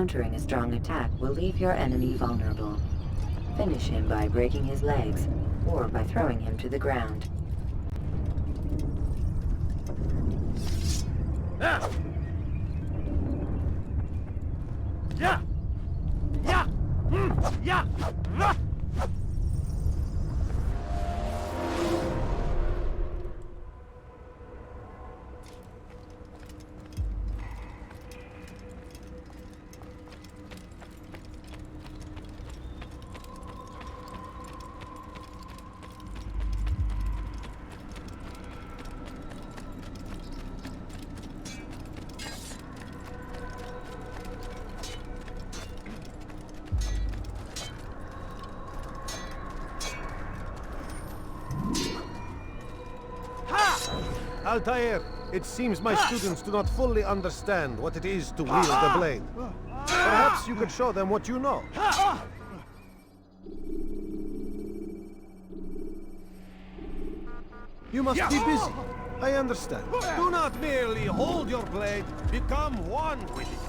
Countering a strong attack will leave your enemy vulnerable. Finish him by breaking his legs, or by throwing him to the ground. Yeah! Yeah! Yeah! Yeah! Altair, it seems my students do not fully understand what it is to wield the blade. Perhaps you could show them what you know. You must be busy. I understand. Do not merely hold your blade, become one with it.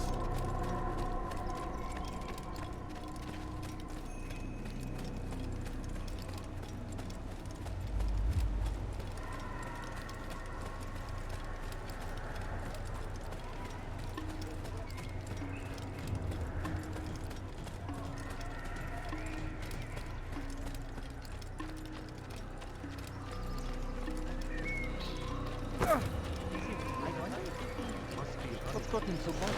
What's got him so bad?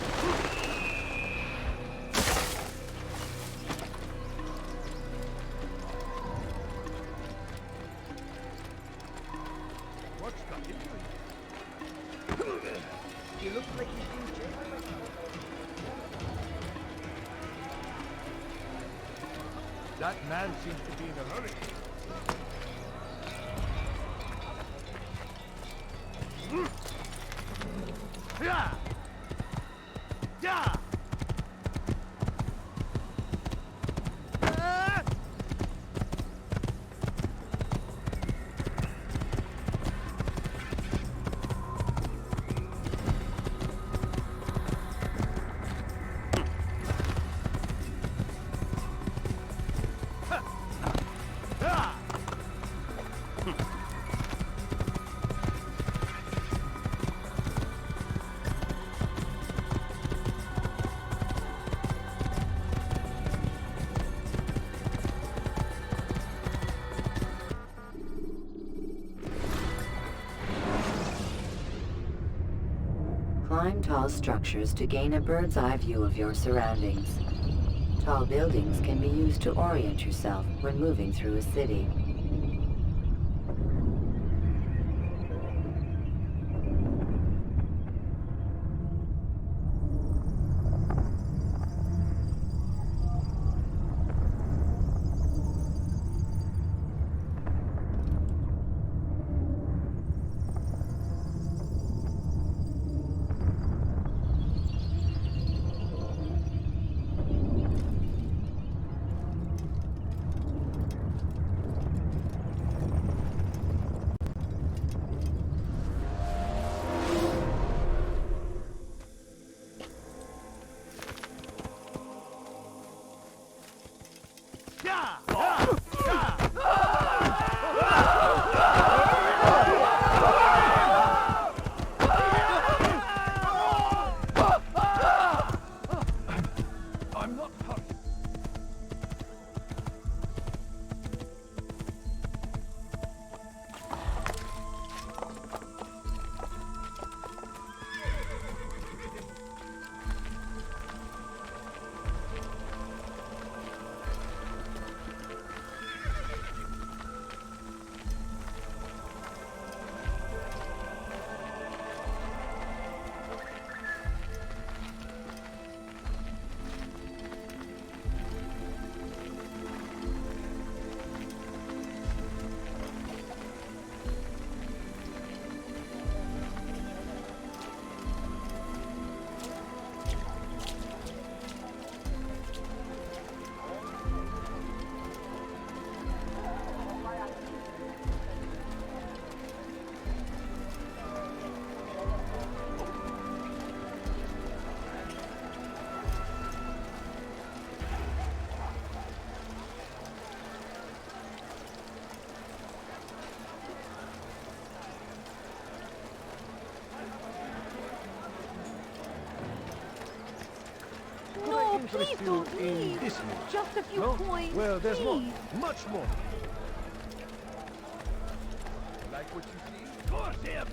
What's got him? He looks like he's in jail. That man seems to be in a hurry. Yeah! Yeah! Climb tall structures to gain a bird's eye view of your surroundings. Tall buildings can be used to orient yourself when moving through a city. assist you don't in leave. this much? Just a few No? coins. Well, there's more. please. Much more. Like what you see? Curse him!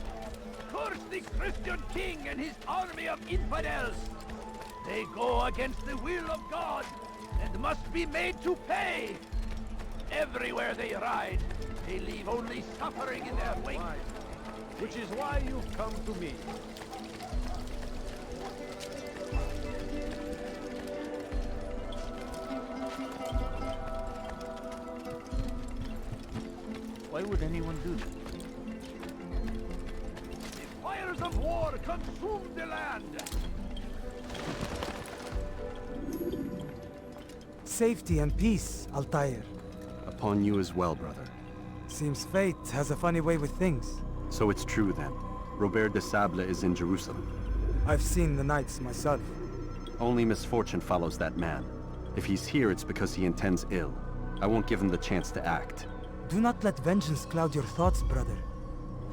Curse the Christian king and his army of infidels! They go against the will of God and must be made to pay! Everywhere they ride, they leave only suffering in their wake. Which is why you've come to me. Why would anyone do that? The fires of war consume the land! Safety and peace, Altair. Upon you as well, brother. Seems fate has a funny way with things. So it's true then. Robert de Sable is in Jerusalem. I've seen the knights myself. Only misfortune follows that man. If he's here, it's because he intends ill. I won't give him the chance to act. Do not let vengeance cloud your thoughts, brother.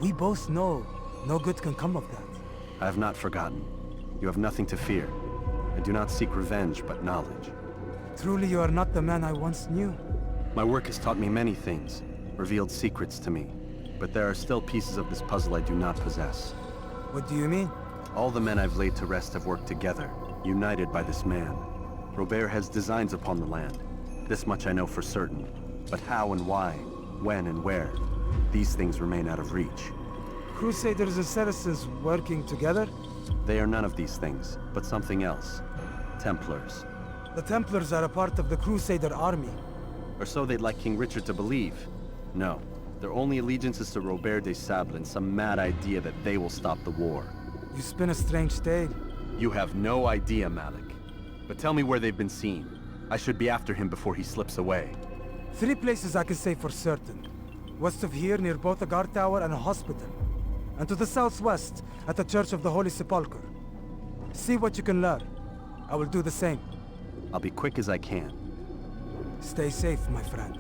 We both know no good can come of that. I have not forgotten. You have nothing to fear. I do not seek revenge, but knowledge. Truly you are not the man I once knew. My work has taught me many things, revealed secrets to me. But there are still pieces of this puzzle I do not possess. What do you mean? All the men I've laid to rest have worked together, united by this man. Robert has designs upon the land. This much I know for certain. But how and why, when and where, these things remain out of reach. Crusaders and Saracens working together? They are none of these things, but something else. Templars. The Templars are a part of the Crusader army. Or so they'd like King Richard to believe. No, their only allegiance is to Robert de Sable and some mad idea that they will stop the war. You spin a strange tale. You have no idea, Malik. But tell me where they've been seen. I should be after him before he slips away. 3 places I can say for certain. West of here, near both a guard tower and a hospital. And to the southwest, at the Church of the Holy Sepulchre. See what you can learn. I will do the same. I'll be quick as I can. Stay safe, my friend.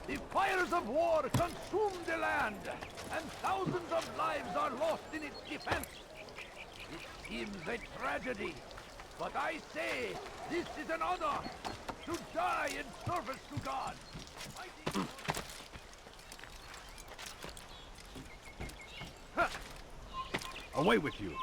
The fires of war consume the land, and thousands of lives are lost in its defense. It seems a tragedy, but I say this is an honor to die in service to God. Fighting- Away with you.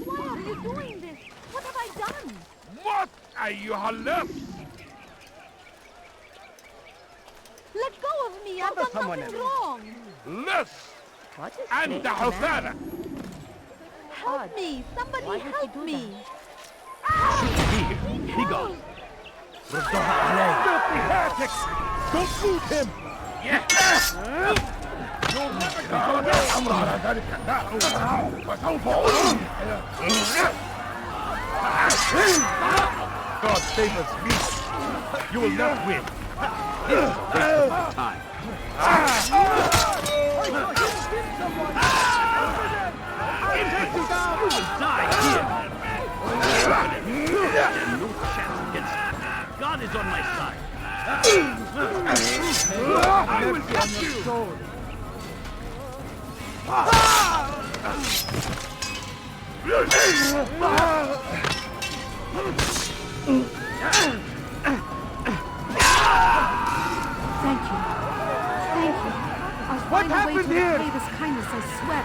Why are you doing this? What have I done? What أيها اللص? Let go of me. I've done nothing wrong. لص What is أنت this حثالة. Help me. Somebody help me. He goes. Filthy heretics! Don't shoot him! Yes. You'll never get God save us, me! You will not win. This is a waste of time. You will die here. No chance against me. God is on my side. I will catch you. Thank you. Thank you. I'll find a way to repay this kindness, I swear.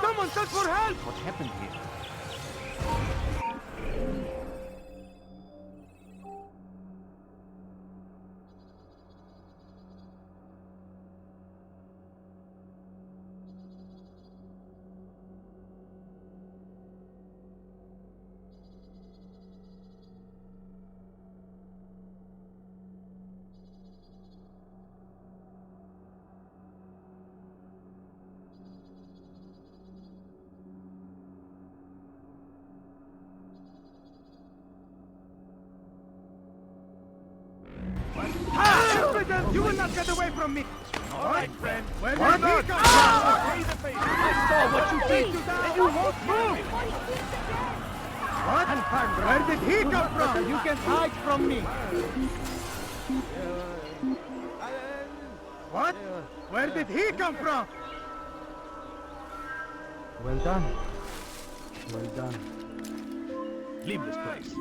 Someone send for help! What happened here? You will not get away from me! All right, friend. Where did he come from? I saw what you did, and you won't move. What? Where did he come from? You can hide from me. What? Where did he come from? Well done. Well done. Leave this place.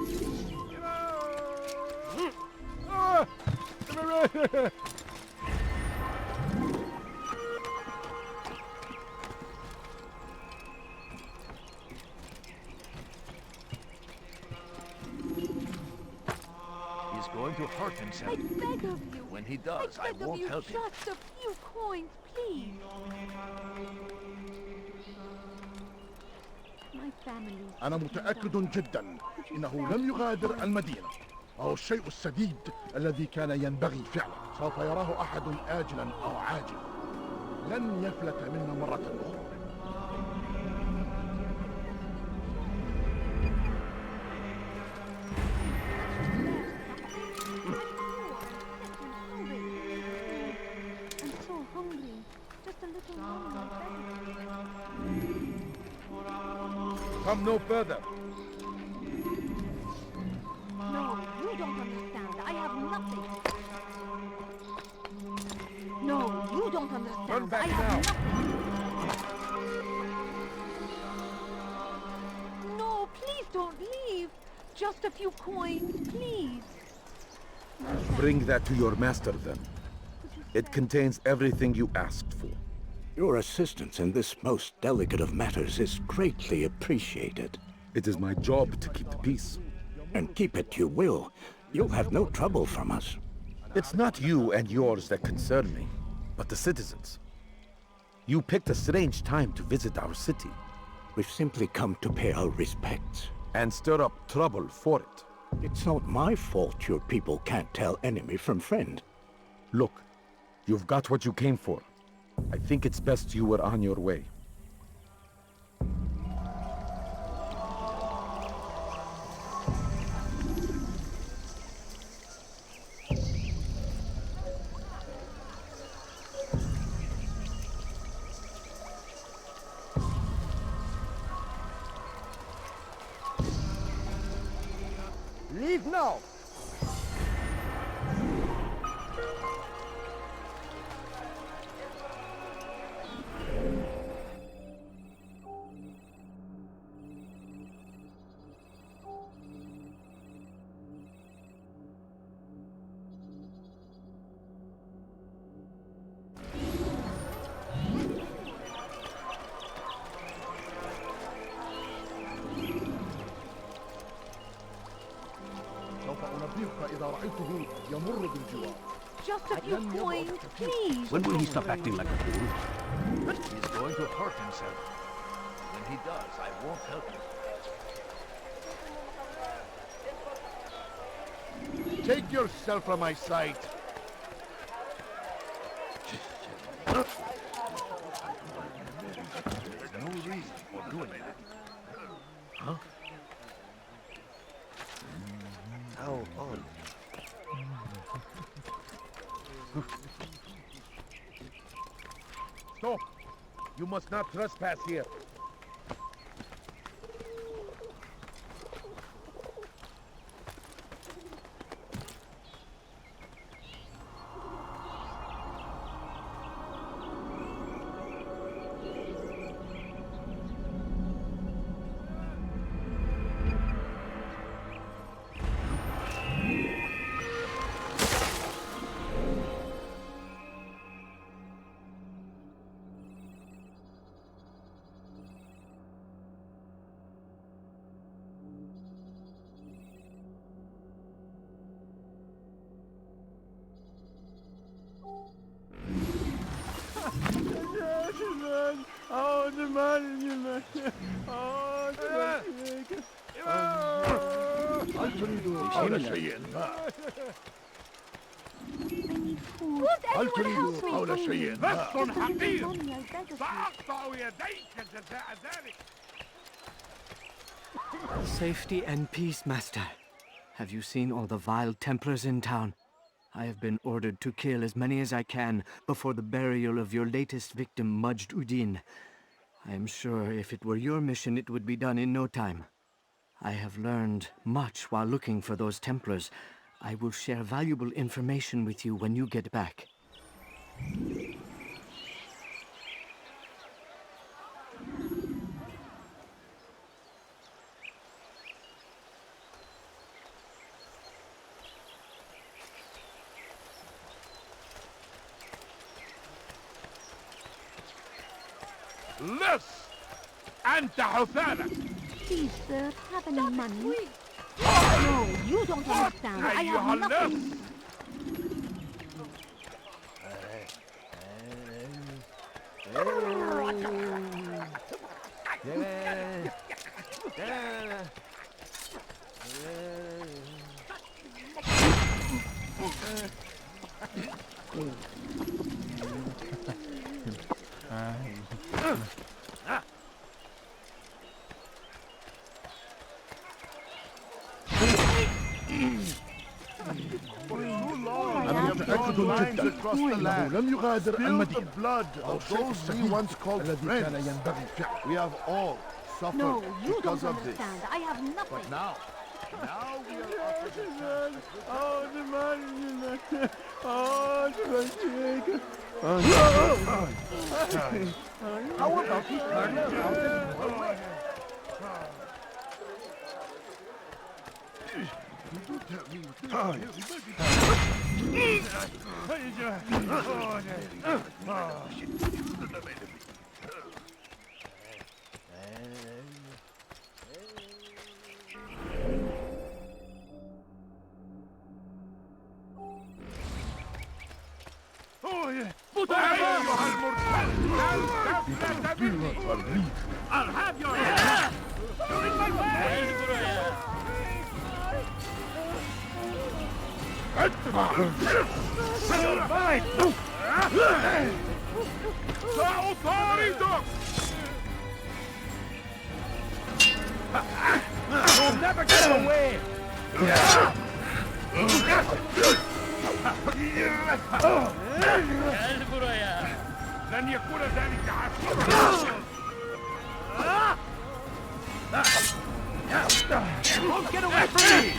He's going to hurt himself. I beg of you. When he does, I beg of won't you, help him. just a few coins, please. My family. أنا متأكد جدا إنه لم يغادر المدينة، وهو الشيء السديد الذي كان ينبغي فعله. سوف يراه أحد آجلا أو عاجلا، لن يفلت منا مرة أخرى. I'm so hungry. Just a little longer. Come no further. No, you don't understand. I have nothing. No, you don't understand. Turn back I have now. nothing. No, please don't leave. Just a few coins, please. Bring that to your master, then. It contains everything you asked for. Your assistance in this most delicate of matters is greatly appreciated. It is my job to keep the peace. And keep it you will. You'll have no trouble from us. It's not you and yours that concern me, but the citizens. You picked a strange time to visit our city. We've simply come to pay our respects. And stir up trouble for it. It's not my fault your people can't tell enemy from friend. Look, you've got what you came for. I think it's best you were on your way. Leave now! سوف أنبهك إذا رأيته يمر بالجوار. Just a few coins, please. When will he stop acting like a fool? He's going to hurt himself. When he does, I won't help him. Take yourself from my sight. There's no reason for doing that. How odd. Stop! You must not trespass here. هل تريد حول شيء ما؟ هل تريد حول شيء ما؟ بس حقير سأقطع يديك جزاء ذلك. Safety and peace, Master. Have you seen all the vile Templars in town? I have been ordered to kill as many as I can before the burial of your latest victim, Majd Udin. I am sure if it were your mission, it would be done in no time. I have learned much while looking for those Templars. I will share valuable information with you when you get back. لص أنت حثالة. Please, sir, have any money? No, you don't understand. I أيها have nothing. اللص. أنا متأكد جدا أنه لم يغادر المدينة أو الشيء السخيف الذي كان ينبغي فعله. We have all suffered No, you because don't of this. understand. I have nothing. But now we are offered a chance. How about he turned around and go away? I'll have your head! You're in my way! You'll never get away! لن يكون ذلك عسيرا. Don't get away from me!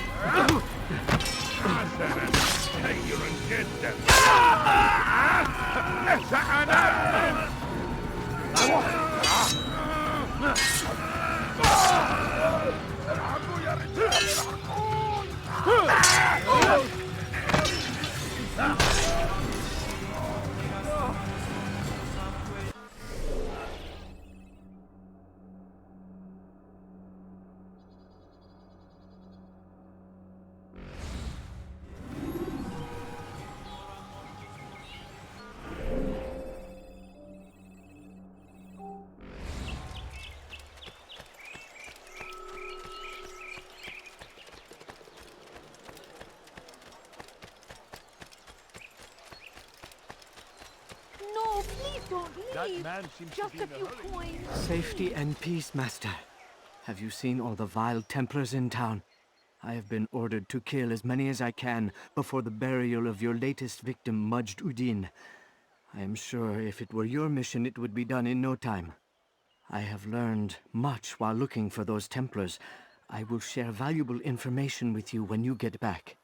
حسنا سير جدا. سأنام. العبوا يا رجال. No, please don't leave. man seems Just to a be in a few hurry. coins. Safety and peace, Master. Have you seen all the vile Templars in town? I have been ordered to kill as many as I can before the burial of your latest victim, Majd Udin. I am sure if it were your mission, it would be done in no time. I have learned much while looking for those Templars. I will share valuable information with you when you get back.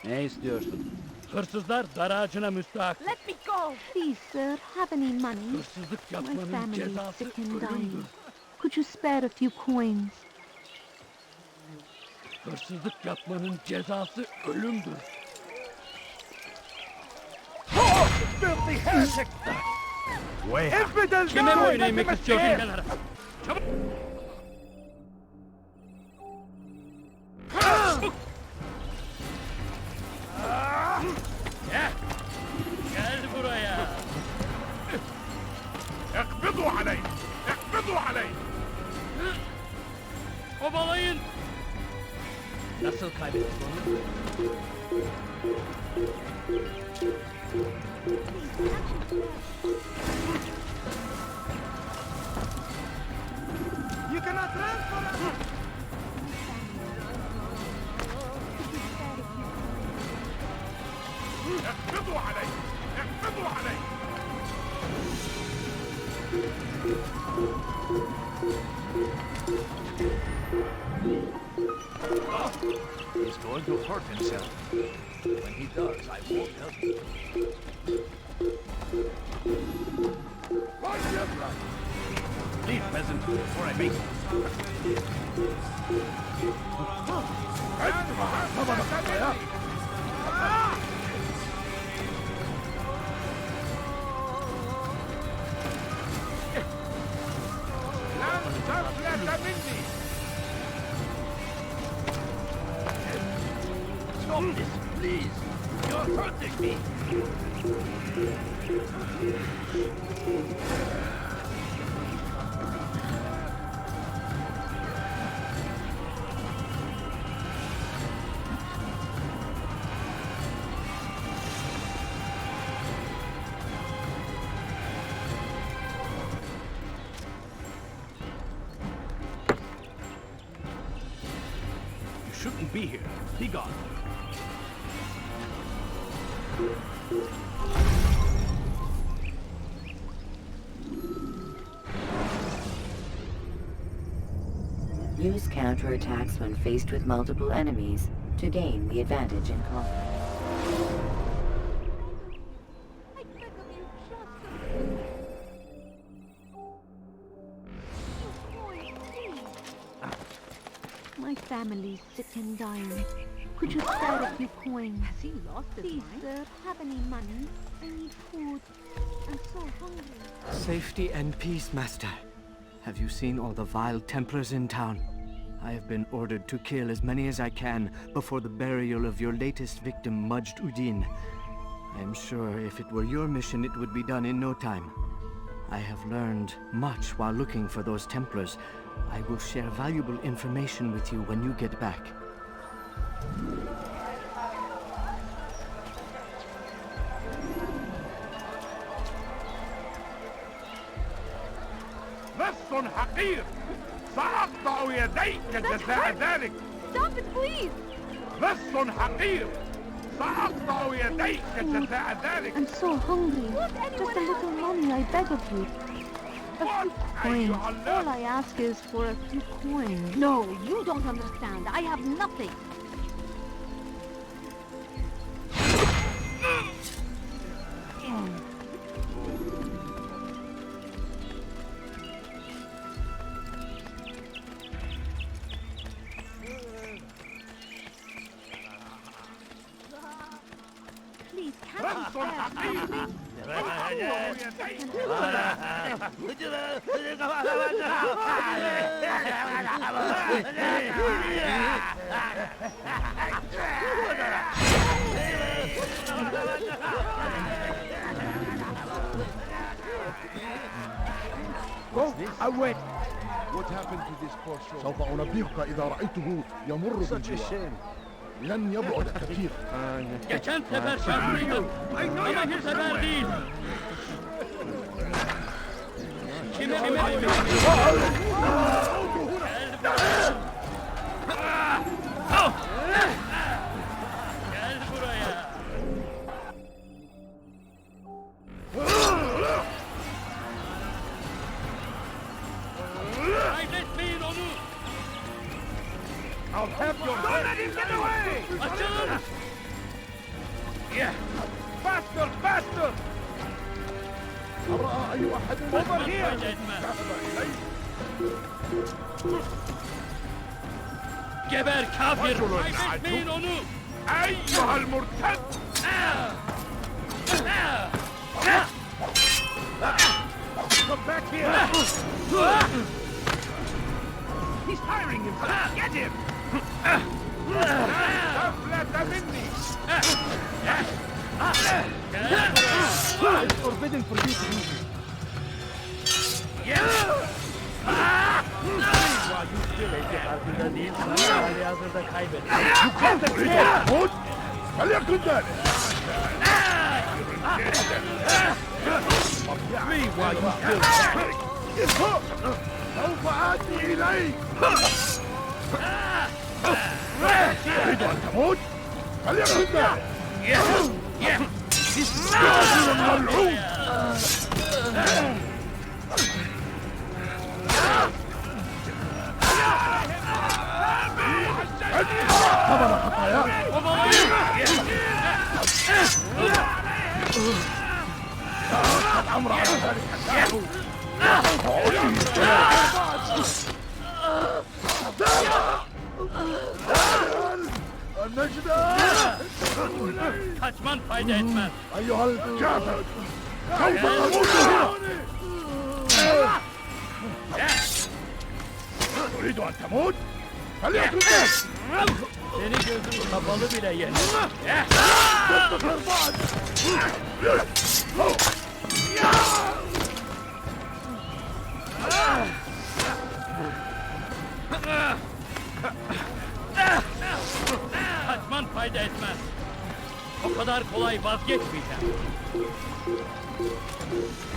Ne istiyorsun? Hırsızlar dar ağacına müstahak. Let me go. Please, sir, have any money? Hırsızlık My yapmanın family is cezası sick and ölümdür. dying. Could you spare a few coins? Hırsızlık yapmanın cezası ölümdür. Kime boyun eğmek istiyorsun genel? Kaçın! Nasıl kaybettik onu? You cannot transfer! اقبضوا علي! اقبضوا علي! He's going to hurt himself. When he does, I won't help him. Leave, peasant, before I make Stop this, please! You're hurting me! You shouldn't be here. Be gone. Use counterattacks when faced with multiple enemies to gain the advantage in combat. My family's sick and dying. Could you spare a few coins? Has he lost his Please, mind? sir, have any money? I need food. I'm so hungry. Safety and peace, Master. Have you seen all the vile Templars in town? I have been ordered to kill as many as I can before the burial of your latest victim, Majd Udin. I am sure if it were your mission, it would be done in no time. I have learned much while looking for those Templars. I will share valuable information with you when you get back. لص حقير! سأقطع يديك جزاء ذلك! Stop it, please! لص حقير! سأقطع يديك جزاء ذلك! I'm so hungry. Just a little money, I beg of you. A few coins. All I ask is for a few coins. No, you don't understand. I have nothing. Please, can you spare something? Go away! What happened to this poor soul? سوف أنبهك إذا رأيته يمر بالجوار. لن يبعد كثير. Geçen sefer şanslıydım. Ama bu sefer değil. Kime Gel buraya. Kaybetmeyin onu. I'll have your Don't let him get away! Açın. Yeah! Faster! Faster! هل رأى أي أحد over here؟ Geber kafir. Kaybetmeyin onu. أيها المرتد! Come back here! He's tiring himself. Get him! أفلت مني! It's forbidden for you to use it. Yes! Karşıda değil, hali hazırda kaybettim. أريد أن تموت؟ فليكن ذلك. Me while you still can. سوف آتي إليك. تريد أن تموت؟ فليكن ذلك. رجل ملعون. ثمن خطاياك. الأمر على ذلك النجدة. Kaçman fayda etmez. أيها الكافر سوف تموت هنا. تريد أن تموت؟ فليكن ذلك. Seni gözüm kapalı bile yener. Kaçman fayda etmez. O kadar kolay vazgeçmeyeceğim.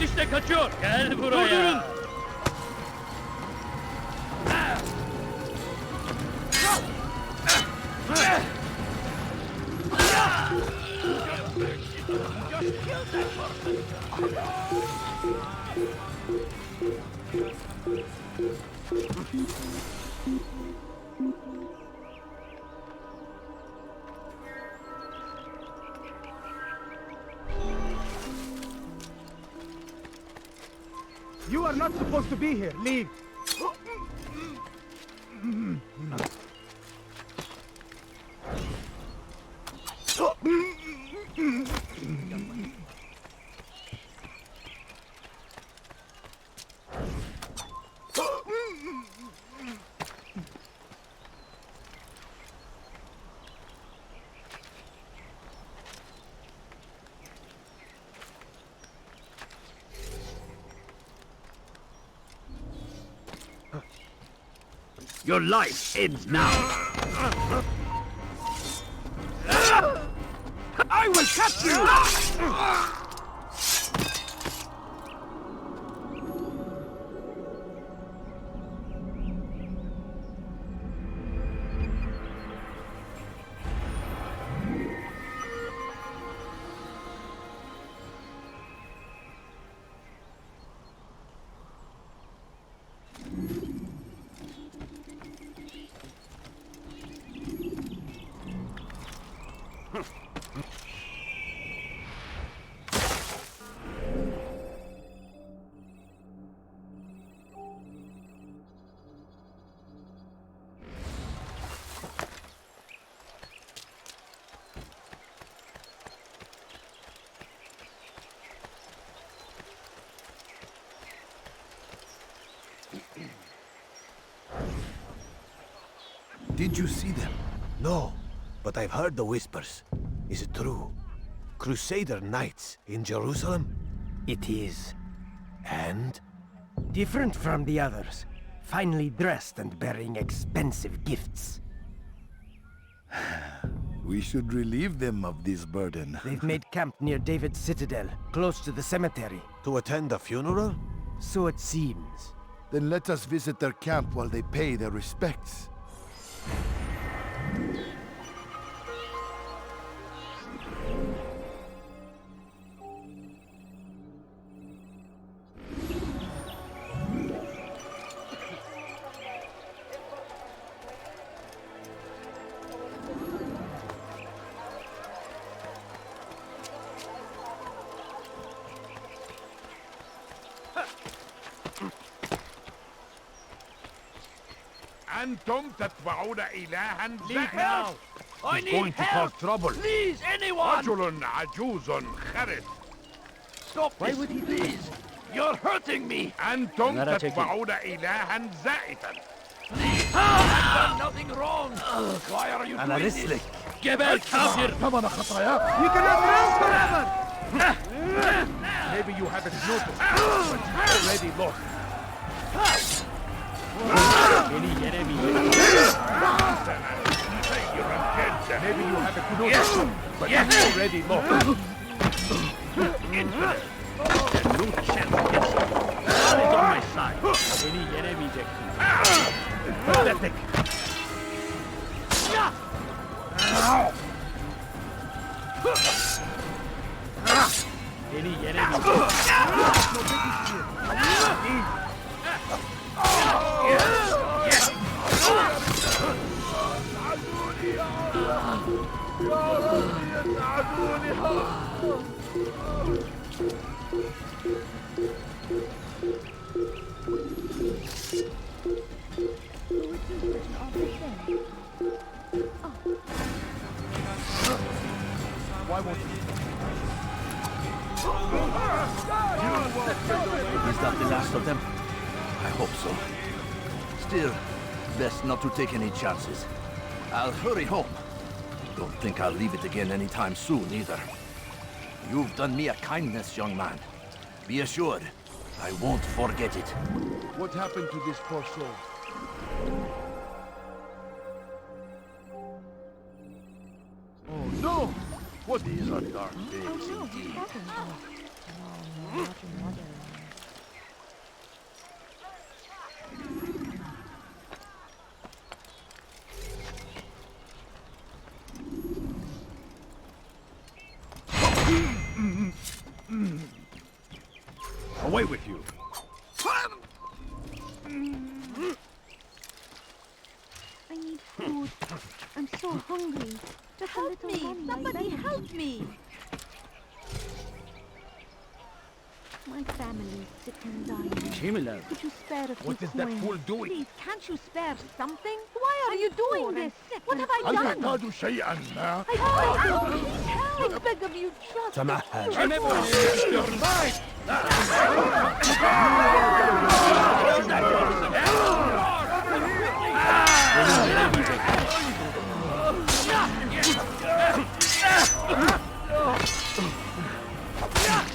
İşte kaçıyor. Gel buraya. Durdurun. You are not supposed to be here. Leave. Your life ends now. I will catch you! Did you see them? No, but I've heard the whispers. Is it true? Crusader knights in Jerusalem? It is. And? Different from the others. Finely dressed and bearing expensive gifts. We should relieve them of this burden. They've made camp near David's citadel, close to the cemetery. To attend a funeral? So it seems. Then let us visit their camp while they pay their respects. أنتم تتبعون إلها Leave now! I He's need going to cause help! trouble. Please, anyone! رجل عجوز خرس. Stop this, please! You're hurting me! أنتم تتبعون إلها زائفا. I've done nothing wrong! Why are you doing this? Geber kafir! ثمن خطاياك. You cannot live forever! Maybe you haven't noticed, but you already lost. Beni yenemeyeceksin. Maybe you have a good order, but you already lost. Infidel! There's no chance against you. God is on my side. Beni yenemeyeceksin. Pathetic! Beni yenemeyeceksin. Why won't you? Is that the last of them? I hope so. Still, best not to take any chances. I'll hurry home. Don't think I'll leave it again anytime soon, either. You've done me a kindness, young man. Be assured, I won't forget it. What happened to this poor soul? Oh no! What these are dark days indeed. Away with you! I need food. I'm so hungry. Just Help me! Somebody help me! My family is sick and dying. Kimler? Could you spare a few What is that coins? fool doing? Please, can't you spare something? Why are you doing this? What have I هل done? تحتاج شيئا ما؟ I beg you, please help! I beg of you, just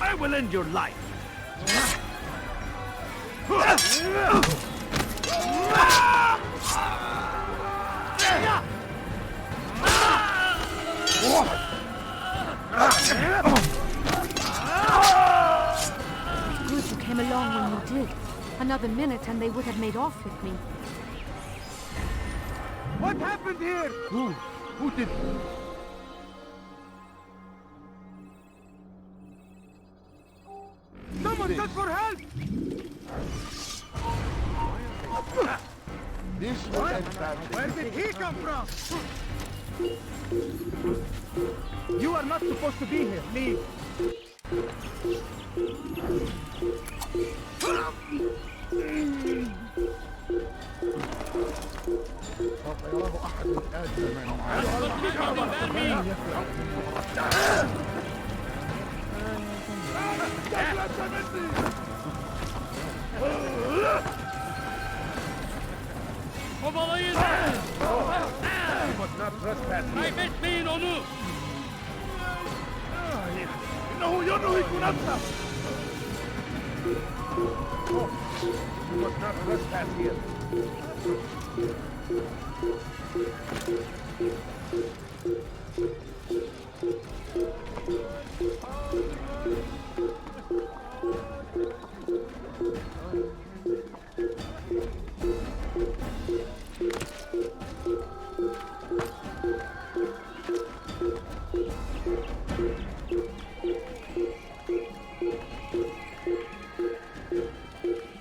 I will end your life! Good you came along when you did. Another minute and they would have made off with me. What happened here? Who did? Someone send for help! This will end badly. Where did he come from? You are not supposed to be here. Leave. سوف يراه أحد آجلا Kovalayın! Kaybetmeyin onu! إنه ينهك نفسه! You must not trespass here.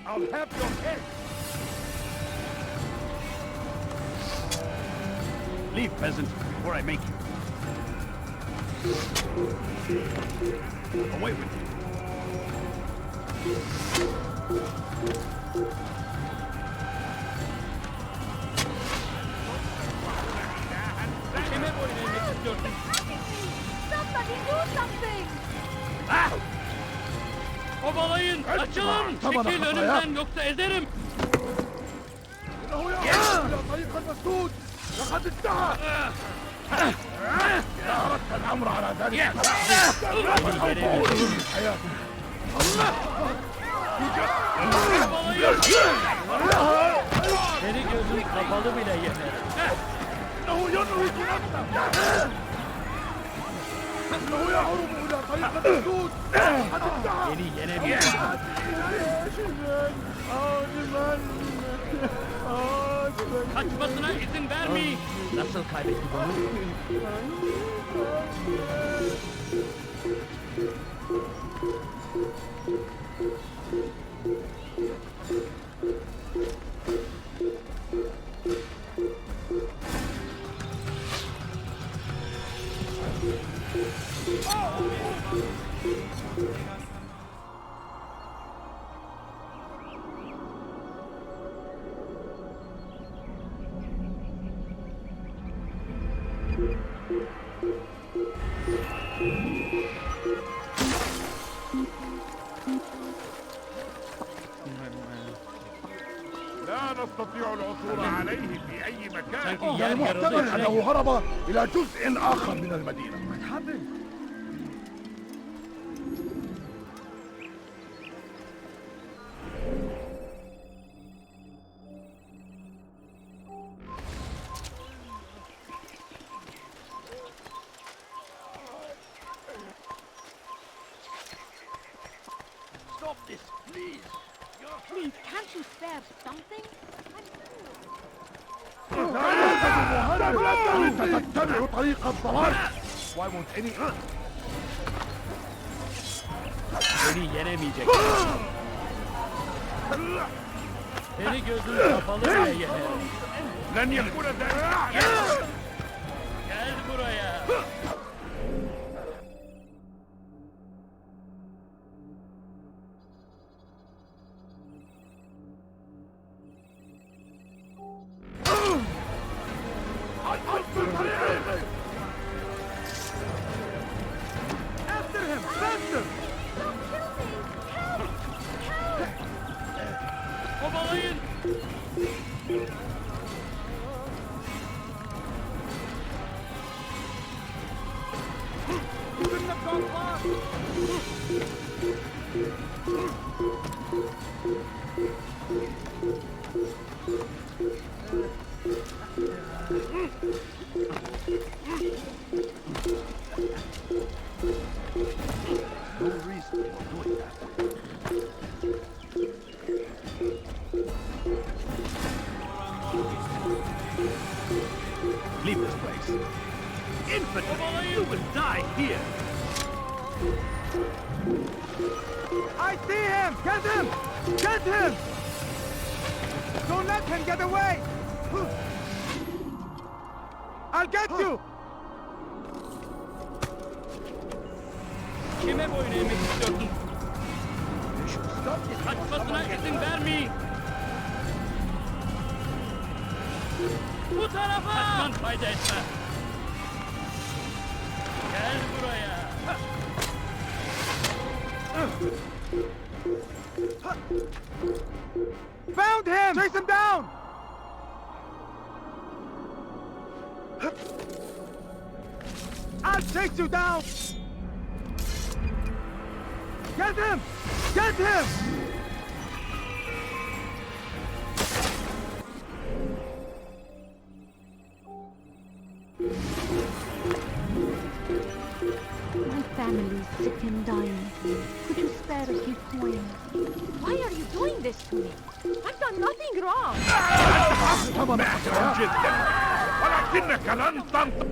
I'll have your head! Leave, peasant, before I make you. Away with you. Somebody do something! Kovalayın! Açılın! Çekil önümden yoksa ezerim! إنه يعود إلى طريق المسدود لقد انتهى إذا أردت الأمر على ذلك الحياة Seni gözün kapalı bile yener. إنه ينوي بنفسه. إنه يهرب إلى طريق الحدود. Seni yenemeyeceğim. Kaçmasına izin vermeyin. Nasıl kaybetti bunu? لا نستطيع العثور عليه في أي مكان. Sanki من yer المحتمل yarıldı. أنه هرب إلى جزء آخر من المدينة. Stop this, please. Please, can't you spare something? أنت تتبع طريق الضلال. Why won't any... Seni yenemeyecek. Seni gözün kapalı bile yener. لن يكون ذلك. Gel buraya. After him! Faster! Kovalayın. Couldn't have gone far. No reason for doing that. Leave this place. Infantry, you will die here. I see him! Get him! Get him! Don't let him get away! I'll get you! Kime boyun eğmek istiyorsun? Kaçmasına izin vermeyin. Bu tarafa! Kaçman fayda etmez. Gel buraya. Found him! Chase him down! I'll chase you down! Get him! Get him! My family's sick and dying. Could you spare a few coins? Why are you doing this to me? I've done nothing wrong. جدا ولكنك لن تنطق.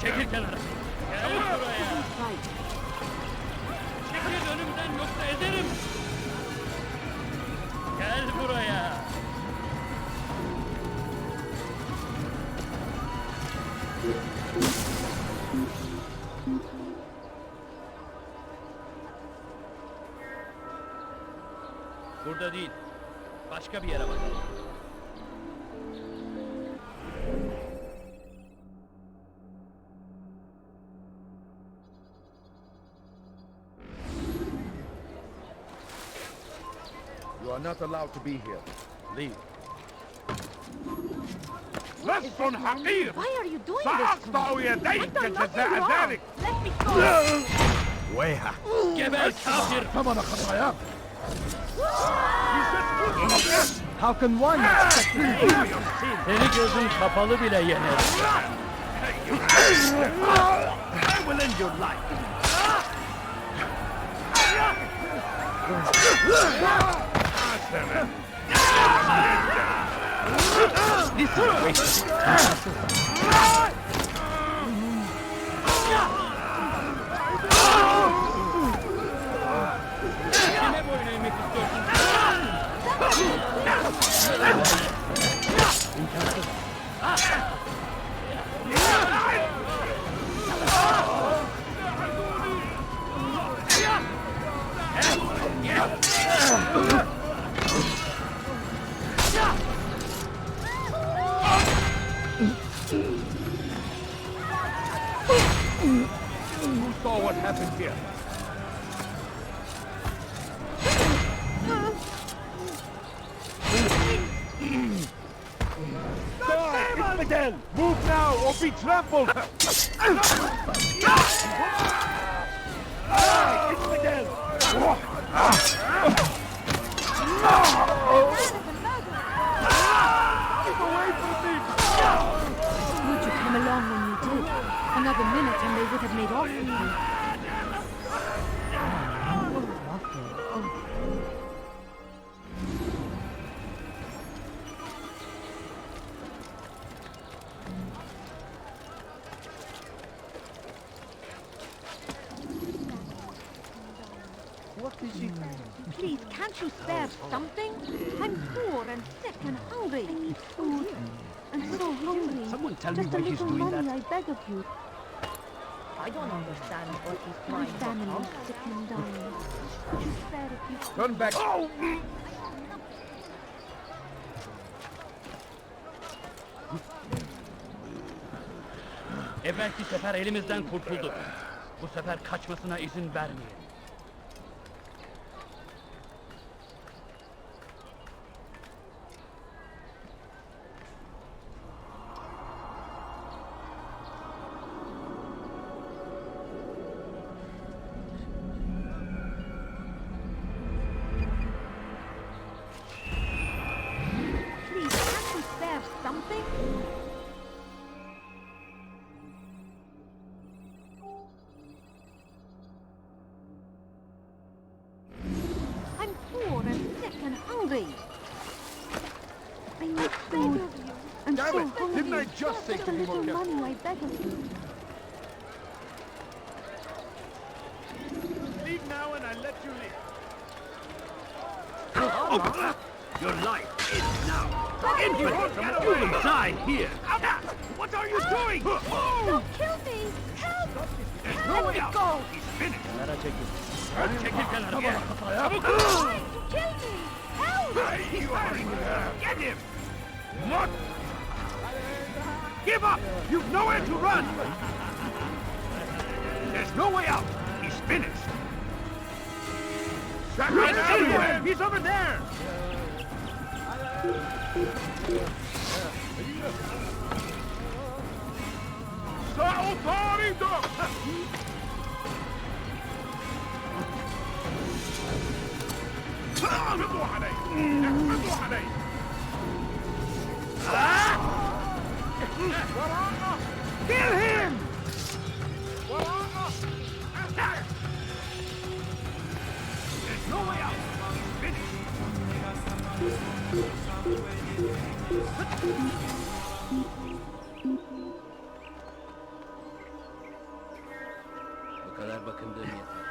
Çekil kenara. Gel buraya. Çekil önümden yoksa ederim. Gel buraya. Burada değil. Başka bir yere bakalım. You are not allowed to be here. Leave. What is that, man? Why are you doing this to me? I've done nothing wrong. Let me go. ويها. Geber kafir! ثمن خطاياك. How can one expect me? Seni gözün kapalı bile yener. I will end your life. This is a waste of time. Kime boyun eğmek istiyorsun? Who saw what happened here? Infidel! Move now or be trampled! Infidel! Would you come along when you did? Another minute and they would have made off with you. What is it? Please, can't you spare something? I'm poor and sick and hungry. I need food. I'm so hungry. Someone tell me Just why a he's little doing money, that. I beg of you. I don't understand what he's My trying to family is sick and dying. Could you spare a few? Turn back! Oh! Evvelki sefer elimizden kurtuldu. Bu sefer kaçmasına izin vermeyelim. Please, can't you spare something? I'm poor and sick and hungry. I need food. I'm Damn so it! hungry. Didn't I just say Just to a be more little careful? money, I beg of you. Leave now and I'll let you leave. Your life is now. Infidel! You will die here! What are you doing? Don't kill me! Help! There's no way out! He's finished! Kenara çekil. Çekil kenara. Gel. Çabuk! Trying to kill me! Help! He's fighting! Get him! What? Give up! You've nowhere to run! There's no way out! He's finished! Shotguns everywhere! He's over there! سأطارده! احفظوا علي! احفظوا علي! Kill him! There's no way out! He's finished! Bu kadar bakındığım yeter.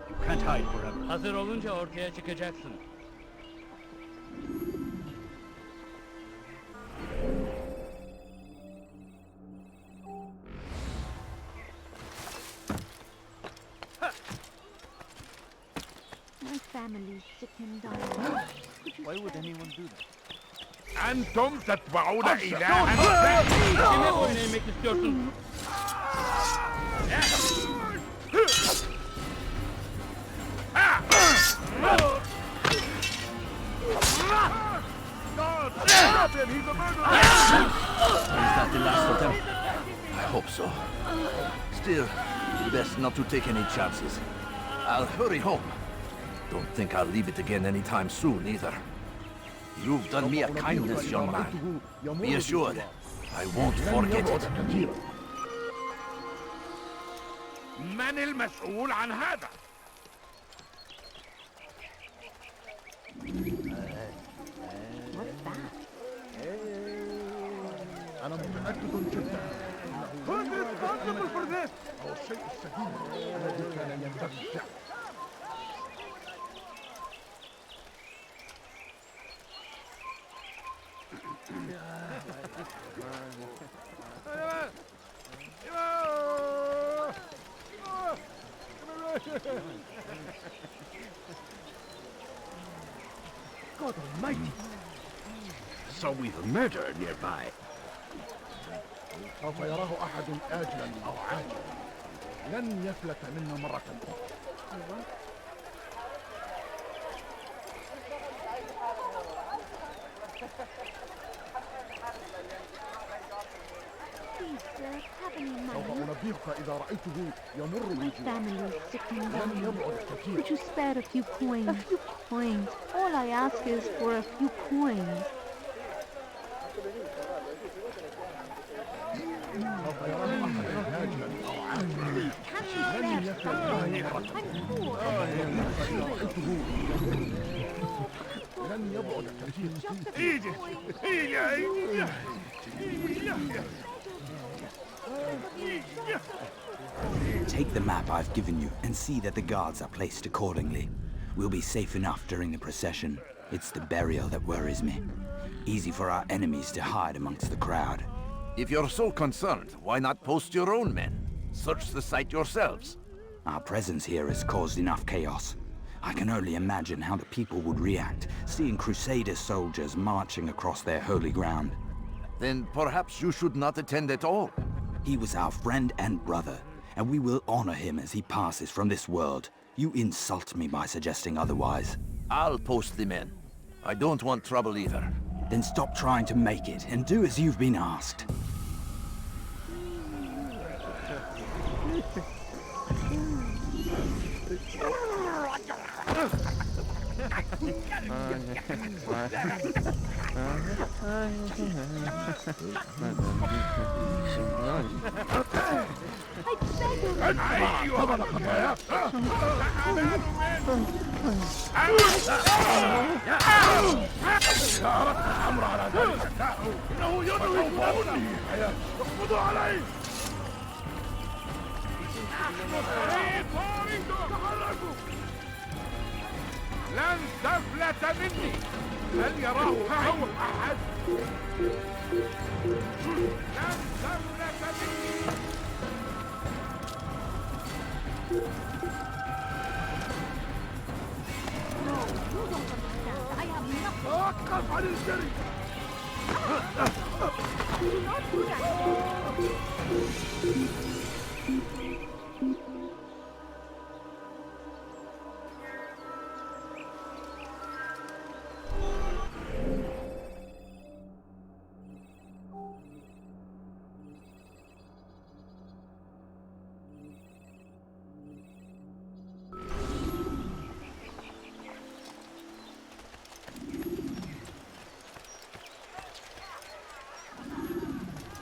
You can't hide forever. Hazır olunca ortaya çıkacaksın. My family's sick and dying. Why would anyone do that? أنتم تتبعون إلها Kime boyun eğmek istiyorsun? Stop him! He's a murderer! Is that the last of them? I hope so. Still, best not to take any chances. I'll hurry home. Don't think I'll leave it again anytime soon, either. You've done me a kindness, young man. Be assured, I won't forget it. من المسؤول عن هذا؟ أنا متأكد جدا أنه أو الشيء السديد الذي كان ينبغي فعله. God almighty! So we've a murderer nearby. سوف يراه أحد آجلا أو عاجلا. لن يفلت منا مرة أخرى. سوف أنبهك إذا رأيته يمر بالجوار. لن يبعد كثيرا. Could you spare a few coins? A few coins. All I ask is for a few coins. سوف يراه أحد آجلا أو عاجلا. لن يفلت منا مرة أخرى. لن يبعد كثيرا. Take the map I've given you and see that the guards are placed accordingly. We'll be safe enough during the procession. It's the burial that worries me. Easy for our enemies to hide amongst the crowd. If you're so concerned, why not post your own men? Search the site yourselves. Our presence here has caused enough chaos. I can only imagine how the people would react, seeing Crusader soldiers marching across their holy ground. Then perhaps you should not attend at all. He was our friend and brother, and we will honor him as he passes from this world. You insult me by suggesting otherwise. I'll post the men. I don't want trouble either. Then stop trying to make it, and do as you've been asked. لن تفلت مني. هل يراه أحد؟ لن تفلت مني. No, you don't understand. I have nothing. توقف عن الجري. Do not do that.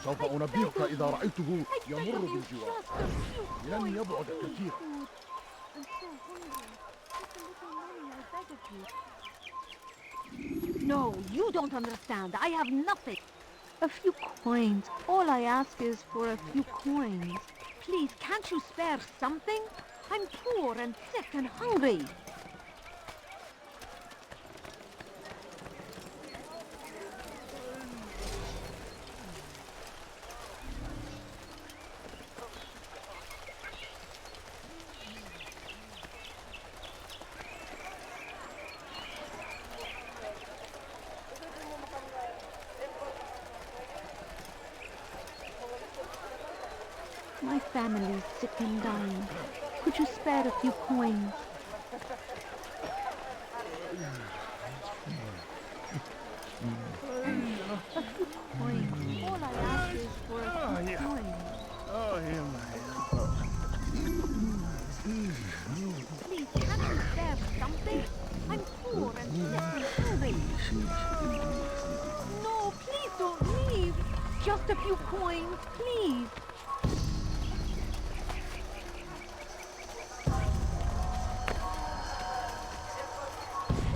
سوف أنبهك إذا رأيته يمر بالجوار. لن يبعد كثيرا. No, you don't understand. I have nothing. A few coins. All I ask is for a few coins. Please, can't you spare something? I'm poor and sick and hungry. My family's sick and dying. Could you spare a few coins? Coins. All I ask is for a few coins. Oh, here, Please, can't you spare something? I'm poor and sick and hungry. No, please don't leave. Just a few coins, please.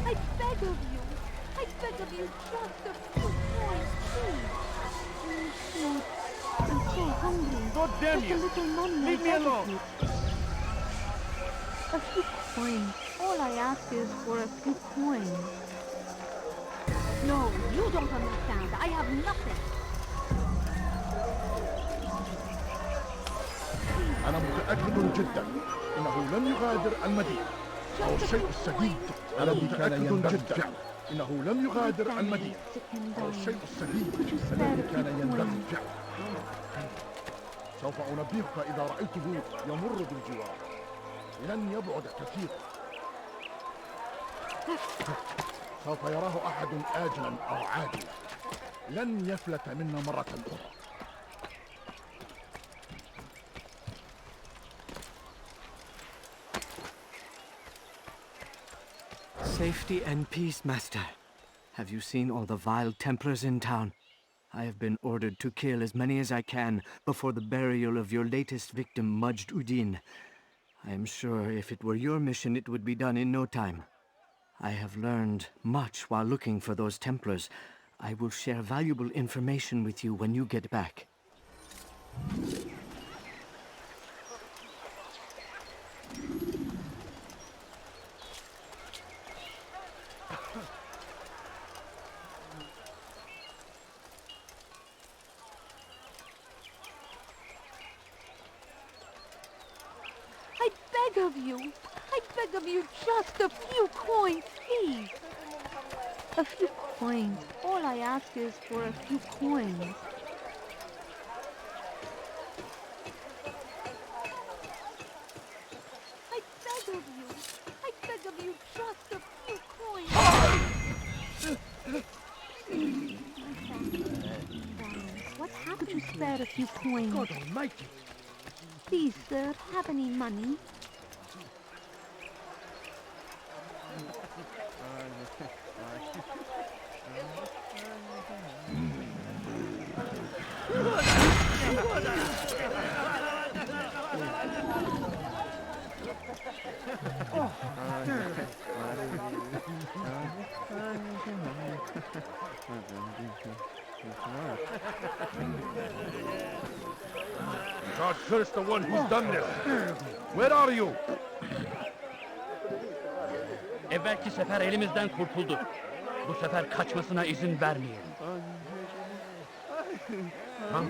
I beg of you. I beg of you, just a few coins, please. Please, I'm so hungry. God damn Just you! a little money. Leave me I beg of alone. you. A few coins. All I ask is for a few coins. No, you don't understand. I have nothing. أنا متأكد جدا إنه لم يغادر المدينة أو الشيء السديد الذي كان ينبغي فعله إنه لم يغادر المدينة أو الشيء السديد الذي كان ينبغي فعله سوف أنبهك إذا رأيته يمر بالجوار لن يبعد كثيرا سوف يراه أحد آجلا أو عاجلا لن يفلت منا مرة أخرى Safety and peace, Master. Have you seen all the vile Templars in town? I have been ordered to kill as many as I can before the burial of your latest victim, Majd Udin. I am sure if it were your mission, it would be done in no time. I have learned much while looking for those Templars. I will share valuable information with you when you get back. I beg of you. I beg of you, just a few coins, please. A few coins. All I ask is for a few coins. I beg of you. I beg of you, just a few coins. What happened? Could you spare a few coins? God almighty! Please, sir, have any money? God curse the one who's done this! Where are you? Evvelki sefer elimizden kurtuldu. Bu sefer kaçmasına izin vermeyelim. Come.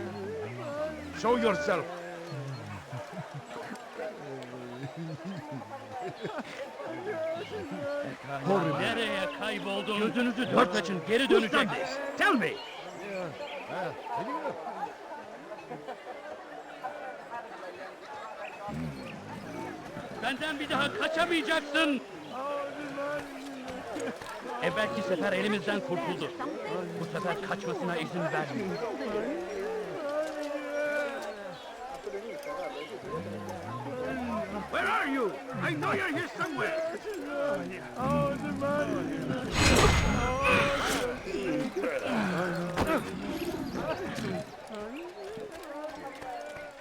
Show yourself! Nereye kayboldun? Gözünüzü dört açın, geri dönecek. Tell me! Benden bir daha kaçamayacaksın. Evvelki sefer elimizden kurtuldu. Bu sefer kaçmasına izin vermeyelim. Where are you? I know you're here somewhere!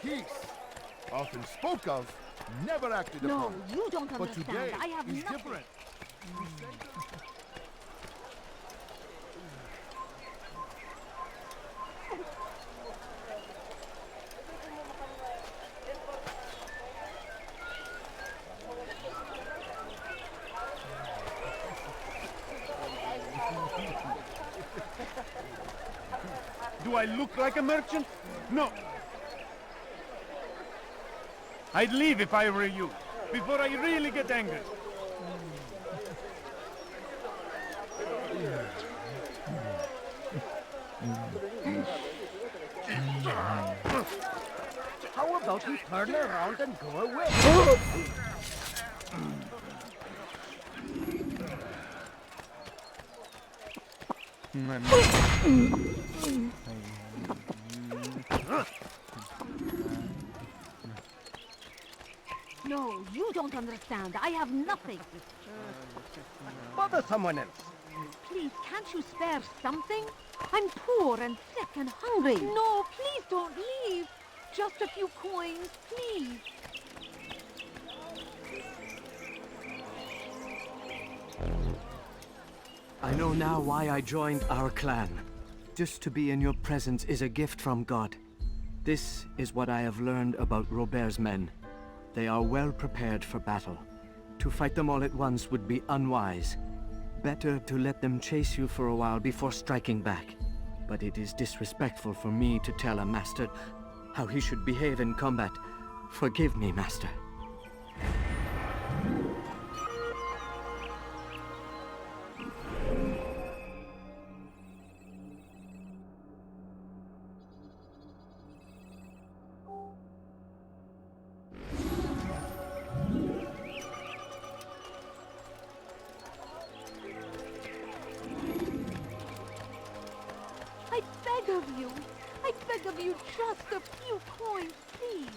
Peace, often spoke of, never acted No, upon. you don't But understand. today I have is nothing. different. Do I look like a merchant? No. I'd leave if I were you, before I really get angry. How about you turn around and go away? No, you don't understand. I have nothing. Bother someone else. Please, can't you spare something? I'm poor and sick and hungry. No, please don't leave. Just a few coins, please. I know now why I joined our clan. Just to be in your presence is a gift from God. This is what I have learned about Robert's men. They are well prepared for battle. To fight them all at once would be unwise. Better to let them chase you for a while before striking back. But it is disrespectful for me to tell a master how he should behave in combat. Forgive me, master. I beg of you, just a few coins, please.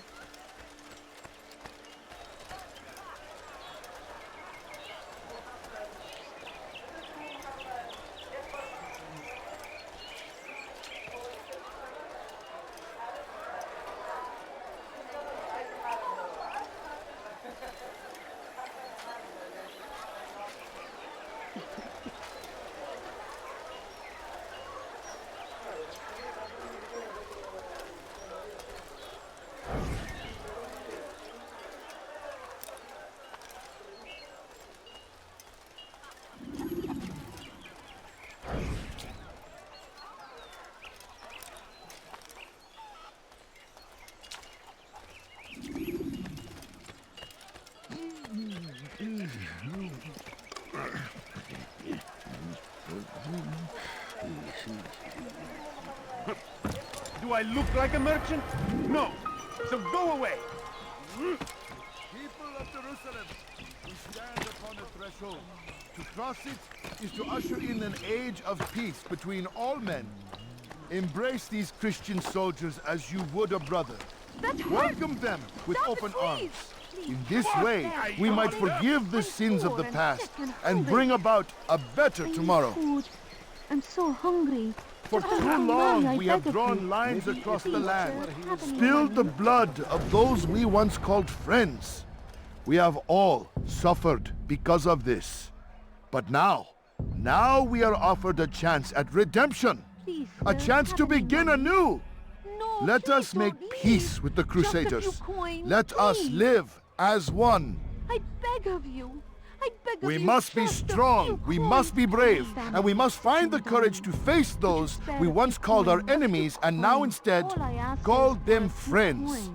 Do I look like a merchant? No. So go away. People of Jerusalem, we stand upon a threshold. To cross it is to usher in an age of peace between all men. Embrace these Christian soldiers as you would a brother. Welcome them with open arms. In this way, we might forgive the sins of the past and bring about a better tomorrow. I'm so hungry. For too long, we have drawn lines across the land, spilled the blood of those we once called friends. We have all suffered because of this. But now we are offered a chance at redemption, a chance to begin anew. Let us make peace with the Crusaders. Let us live as one. I beg of you. We must be strong, we must be brave, and we must find the courage to face those we once called our enemies and now instead call them friends.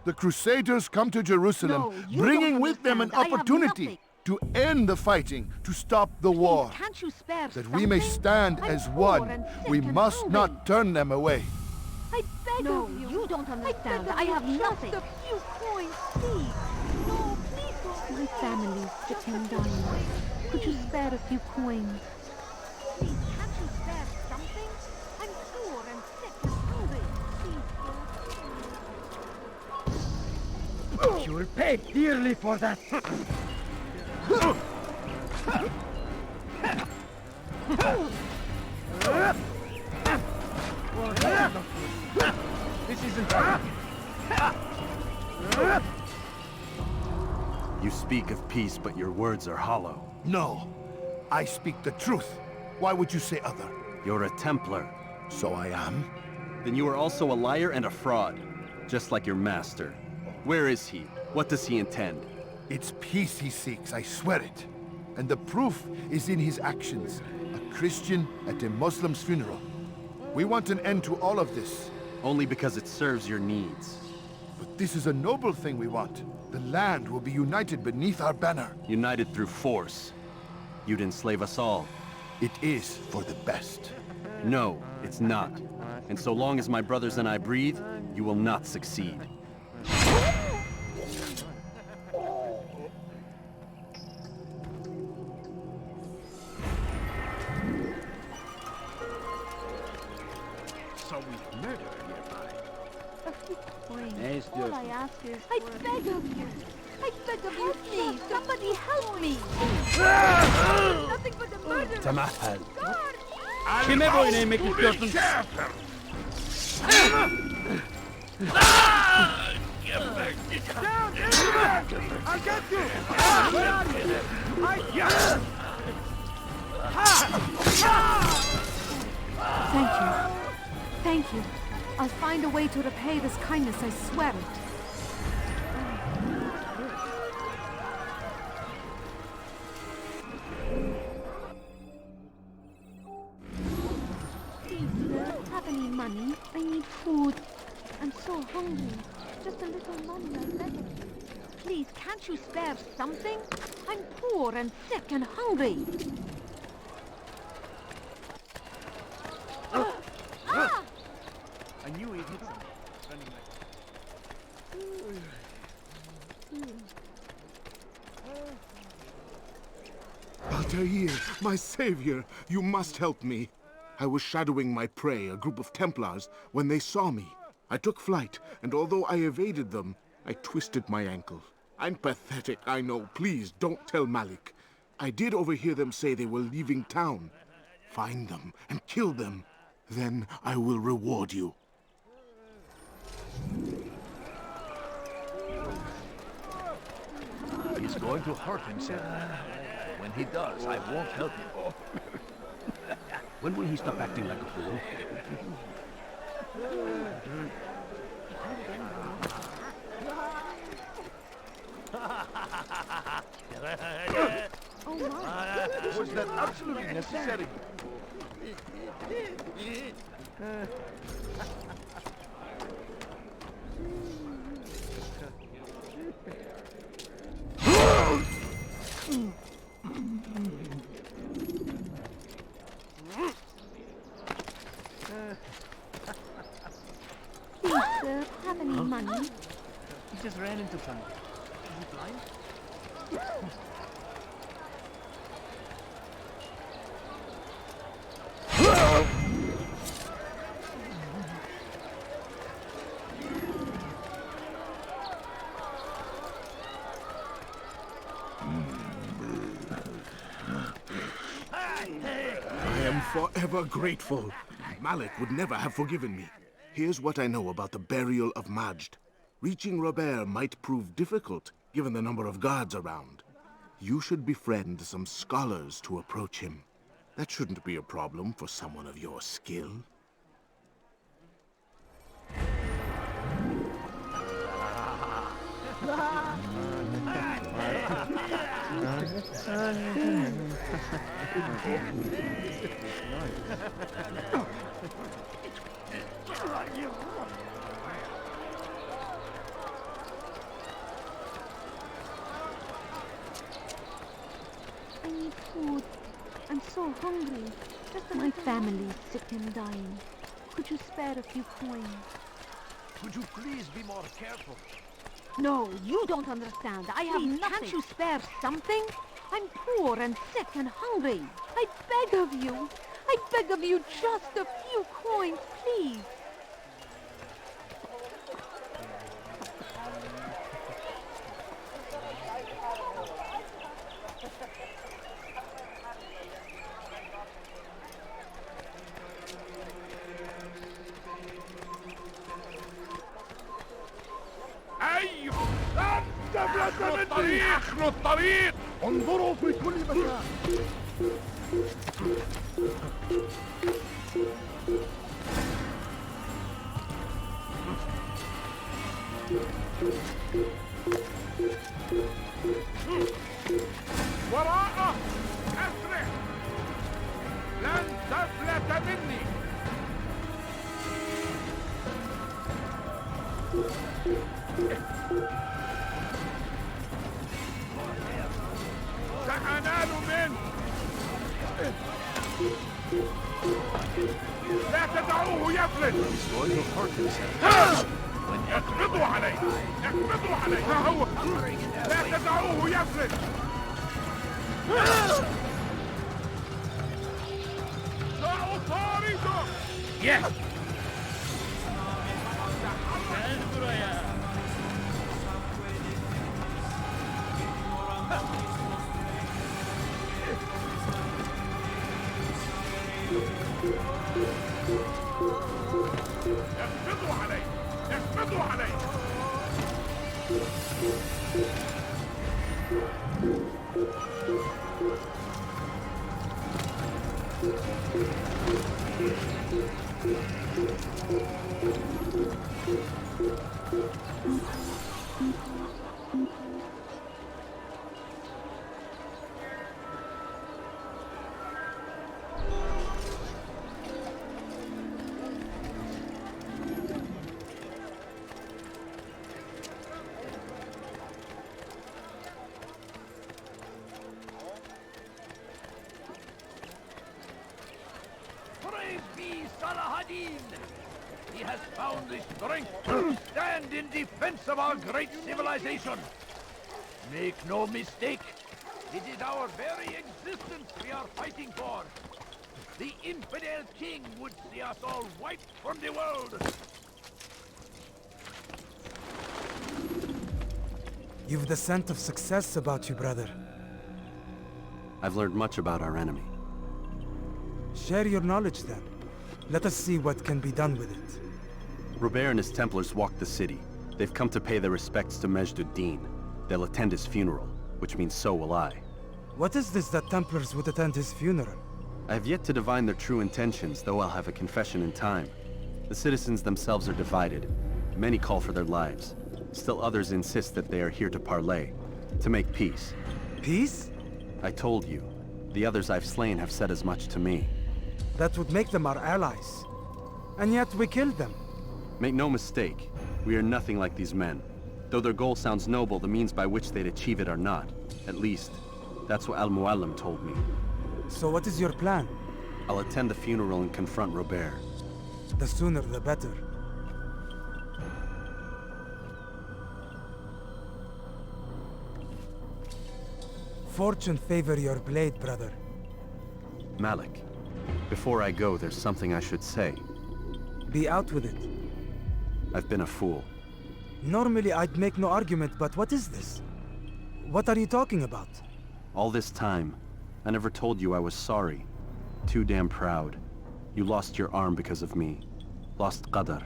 The Crusaders come to Jerusalem, bringing with them an opportunity to end the fighting, to stop the war. That we may stand as one, we must not turn them away. I beg of you. You don't understand. I have nothing. Just a few coins, please. No, please don't. My family depend on you. Could you spare a few coins? Please, can't you spare something? I'm poor and sick and hungry. You will pay dearly for that. This isn't right. You speak of peace, but your words are hollow. No, I speak the truth. Why would you say other? You're a Templar. So I am. Then you are also a liar and a fraud, just like your master. Where is he? What does he intend? It's peace he seeks, I swear it. And the proof is in his actions. A Christian at a Muslim's funeral. We want an end to all of this. Only because it serves your needs. But this is a noble thing we want. The land will be united beneath our banner. United through force. You'd enslave us all. It is for the best. No, it's not. And so long as my brothers and I breathe, you will not succeed. some murder nearby. A few coins. Ne istiyorsun? All I ask is I beg of you. I beg of you, please. Somebody help me. Nothing but the murder. Temahal. Kime boyun eğmek istiyorsun? I'll get you! Where are you? Thank you. Thank you. I'll find a way to repay this kindness, I swear it. Please, sir, have any money? I need food. I'm so hungry. Just a little money, I beg of you. Please, can't you spare something? I'm poor and sick and hungry. Ah! I knew he'd hit something. Running Altair, my savior, you must help me. I was shadowing my prey, a group of Templars, when they saw me. I took flight, and although I evaded them, I twisted my ankle. I'm pathetic, I know. Please, don't tell Malik. I did overhear them say they were leaving town. Find them and kill them. Then I will reward you. He's going to hurt himself. When he does, I won't help him. When will he stop acting like a fool? Oh my. Was that absolutely necessary? Please, sir, have any money? He just ran into someone. Is he blind? I am forever grateful. Malik would never have forgiven me. Here's what I know about the burial of Majd. Reaching Robert might prove difficult, given the number of guards around. You should befriend some scholars to approach him. That shouldn't be a problem for someone of your skill. I need food. I'm so hungry. My family's sick and dying. Could you spare a few coins? Could you please be more careful? No, you don't understand. I have nothing. Can't you spare something? I'm poor and sick and hungry. I beg of you. I beg of you, just a few coins, please. آخر الطريق انظروا في كل مكان. وراءه أسرع لن تفلت مني. سأنال منه. لا تدعوه يفلت. اقبضوا عليه. اقبضوا عليه. ها هو. لا تدعوه يفلت. سأطارده. Yes. اقبضوا عليه! اقبضوا عليه! Praise be Salah-ad-Din! He has found the strength to stand in defense of our great civilization. Make no mistake, it is our very existence we are fighting for. The infidel king would see us all wiped from the world. You've the scent of success about you, brother. I've learned much about our enemy. Share your knowledge then. Let us see what can be done with it. Robert and his Templars walked the city. They've come to pay their respects to Majd-ud-Din. They'll attend his funeral, which means so will I. What is this that Templars would attend his funeral? I have yet to divine their true intentions, though I'll have a confession in time. The citizens themselves are divided. Many call for their lives. Still others insist that they are here to parley, to make peace. Peace? I told you. The others I've slain have said as much to me. That would make them our allies. And yet we killed them. Make no mistake, we are nothing like these men. Though their goal sounds noble, the means by which they'd achieve it are not. At least, that's what Al-Mualim told me. So what is your plan? I'll attend the funeral and confront Robert. The sooner the better. Fortune favor your blade, brother. Malik, before I go, there's something I should say. Be out with it. I've been a fool. Normally I'd make no argument, but what is this? What are you talking about? All this time, I never told you I was sorry. Too damn proud. You lost your arm because of me. Lost Qadar.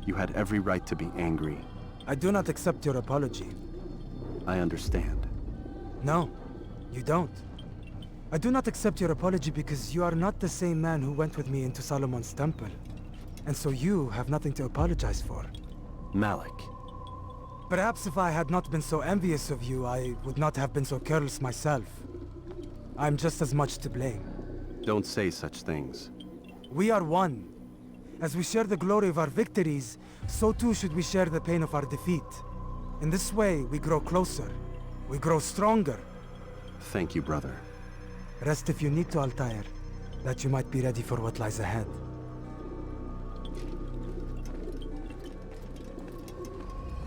You had every right to be angry. I do not accept your apology. I understand. No, you don't. I do not accept your apology because you are not the same man who went with me into Solomon's temple. And so you have nothing to apologize for. Malik. Perhaps if I had not been so envious of you, I would not have been so careless myself. I'm just as much to blame. Don't say such things. We are one. As we share the glory of our victories, so too should we share the pain of our defeat. In this way, we grow closer. We grow stronger. Thank you, brother. Rest if you need to, Altair, that you might be ready for what lies ahead.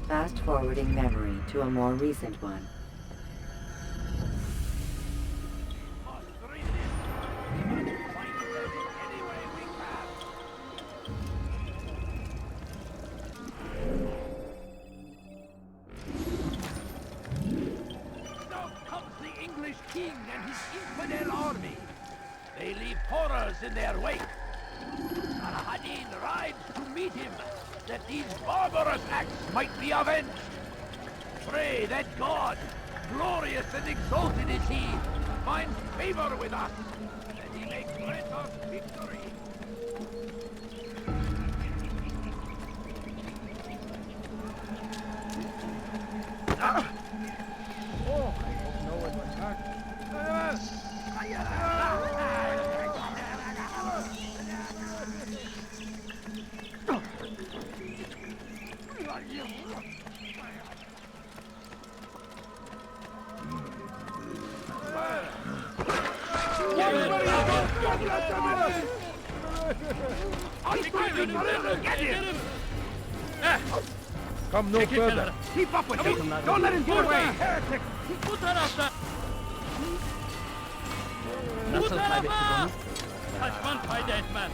Fast-forwarding memory to a more recent one. Now comes the English king and his infidel army. They leave horrors in their wake. Salah-ad-Din rides to meet him, that these barbarous acts might be avenged. Pray that God, glorious and exalted is he, finds favor with us, that he may grant us victory. Oh, I hope no one was hurt. Come no further. Keep up with him! Don't let him get away! Heretic! Bu tarafta! Nasıl kaybettik onu? Kaçman fayda etmez.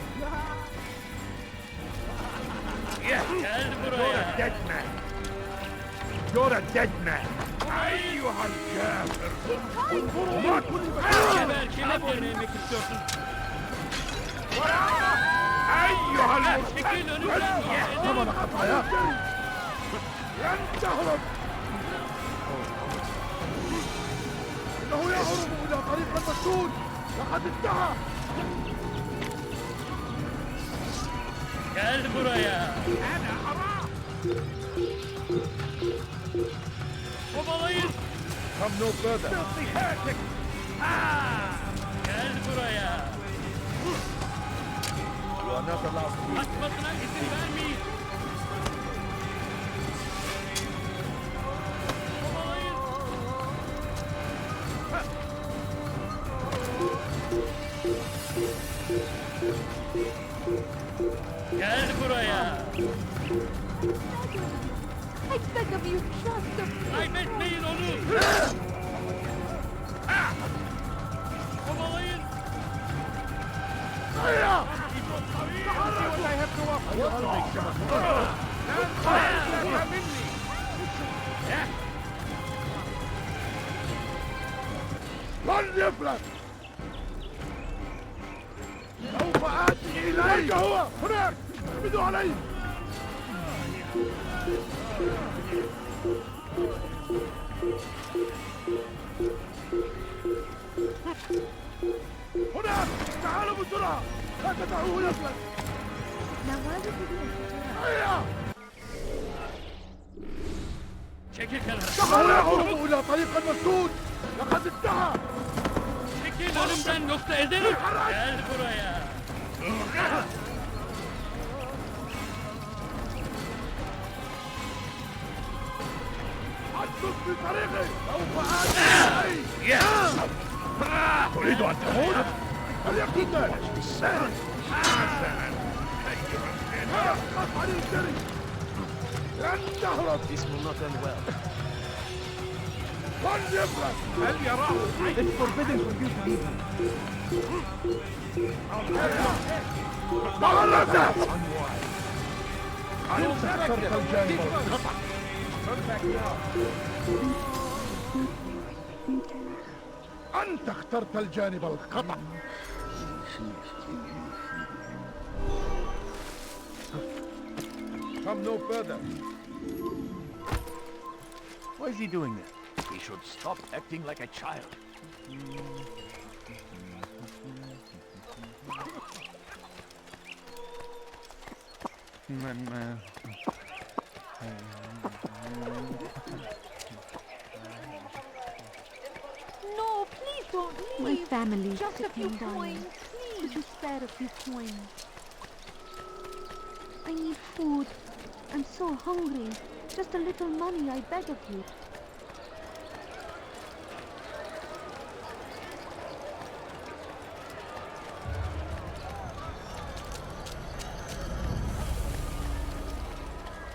Yes! Gel You're a buraya. dead man! You're a dead man! أيها الكافر! موت! Geber, kime yerine inmek istiyorsun? أيها Çekil önümden. ثمن خطاياك لن تهرب إنه يهرب إلى طريق المسدود لقد انتهى Gel buraya. Kovalayın. Come no further. Filthy heretic! Ah! Gel buraya. You are not allowed to leave. Kaçmasına izin vermeyin. Kovalayın. Gel buraya. I beg of you, just a few... Kaybetmeyin onu. Kovalayın. لن يفلت سوف آتي إليك هو هناك اعمدوا عليه هناك تعالوا بسرعة لا تدعوه يفلت هيا Çekil kenara. دعوه يهرب إلى طريق المسدود لقد انتهى Çekil önümden yoksa ezerim. Gel buraya. أسلك في طريقي سوف آتي إليك تريد أن تموت؟ فليكن ذلك اسقط عن الجري لن تهرب This will not end well. لن يفلت هل يراه حي؟ It's forbidden for you to leave him. تغلبت أنت اخترت الجانب الخطأ أنت اخترت الجانب الخطأ Come no further. Why is he doing this? He should stop acting like a child. No, please don't leave. My family Just a few depend on coins, you. please. Could you spare a few coins? I need food. I'm so hungry. Just a little money, I beg of you.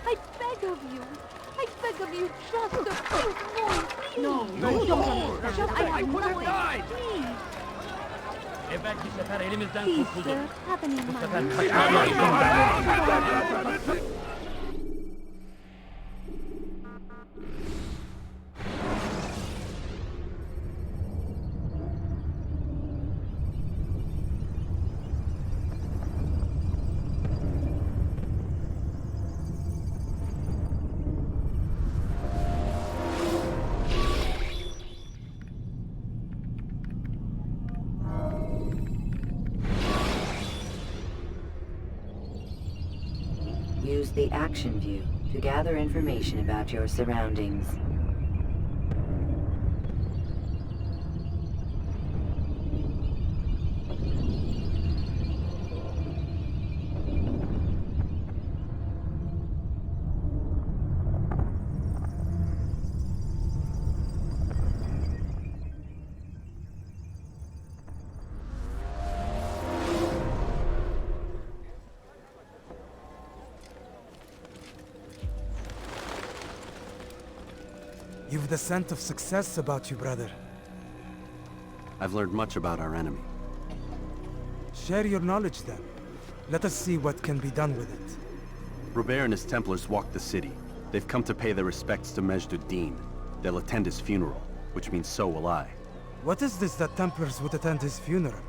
I beg of you. I beg of you, just a few coins, please. No, don't no. understand. Just I I could have know it. died. Please. Evvelki sefer elimizden Please, kurtuldu. sir, have an in Bu sefer mind. kaçmasına izin vermeyin. Use the action view to gather information about your surroundings. You've the scent of success about you, brother. I've learned much about our enemy. Share your knowledge then. Let us see what can be done with it. Robert and his Templars walked the city. They've come to pay their respects to Majd-ud-Din. They'll attend his funeral, which means so will I. What is this that Templars would attend his funeral?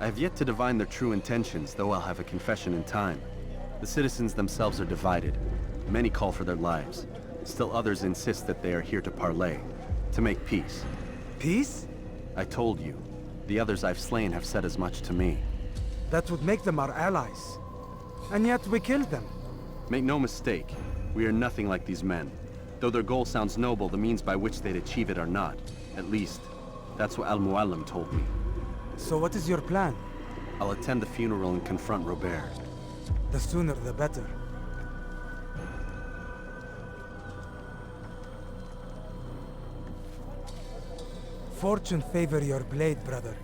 I have yet to divine their true intentions, though I'll have a confession in time. The citizens themselves are divided. Many call for their lives. Still others insist that they are here to parley, to make peace. Peace? I told you. The others I've slain have said as much to me. That would make them our allies. And yet we killed them. Make no mistake, we are nothing like these men. Though their goal sounds noble, the means by which they'd achieve it are not. At least, that's what Al-Mualim told me. So what is your plan? I'll attend the funeral and confront Robert. The sooner the better. Fortune favor your blade, brother.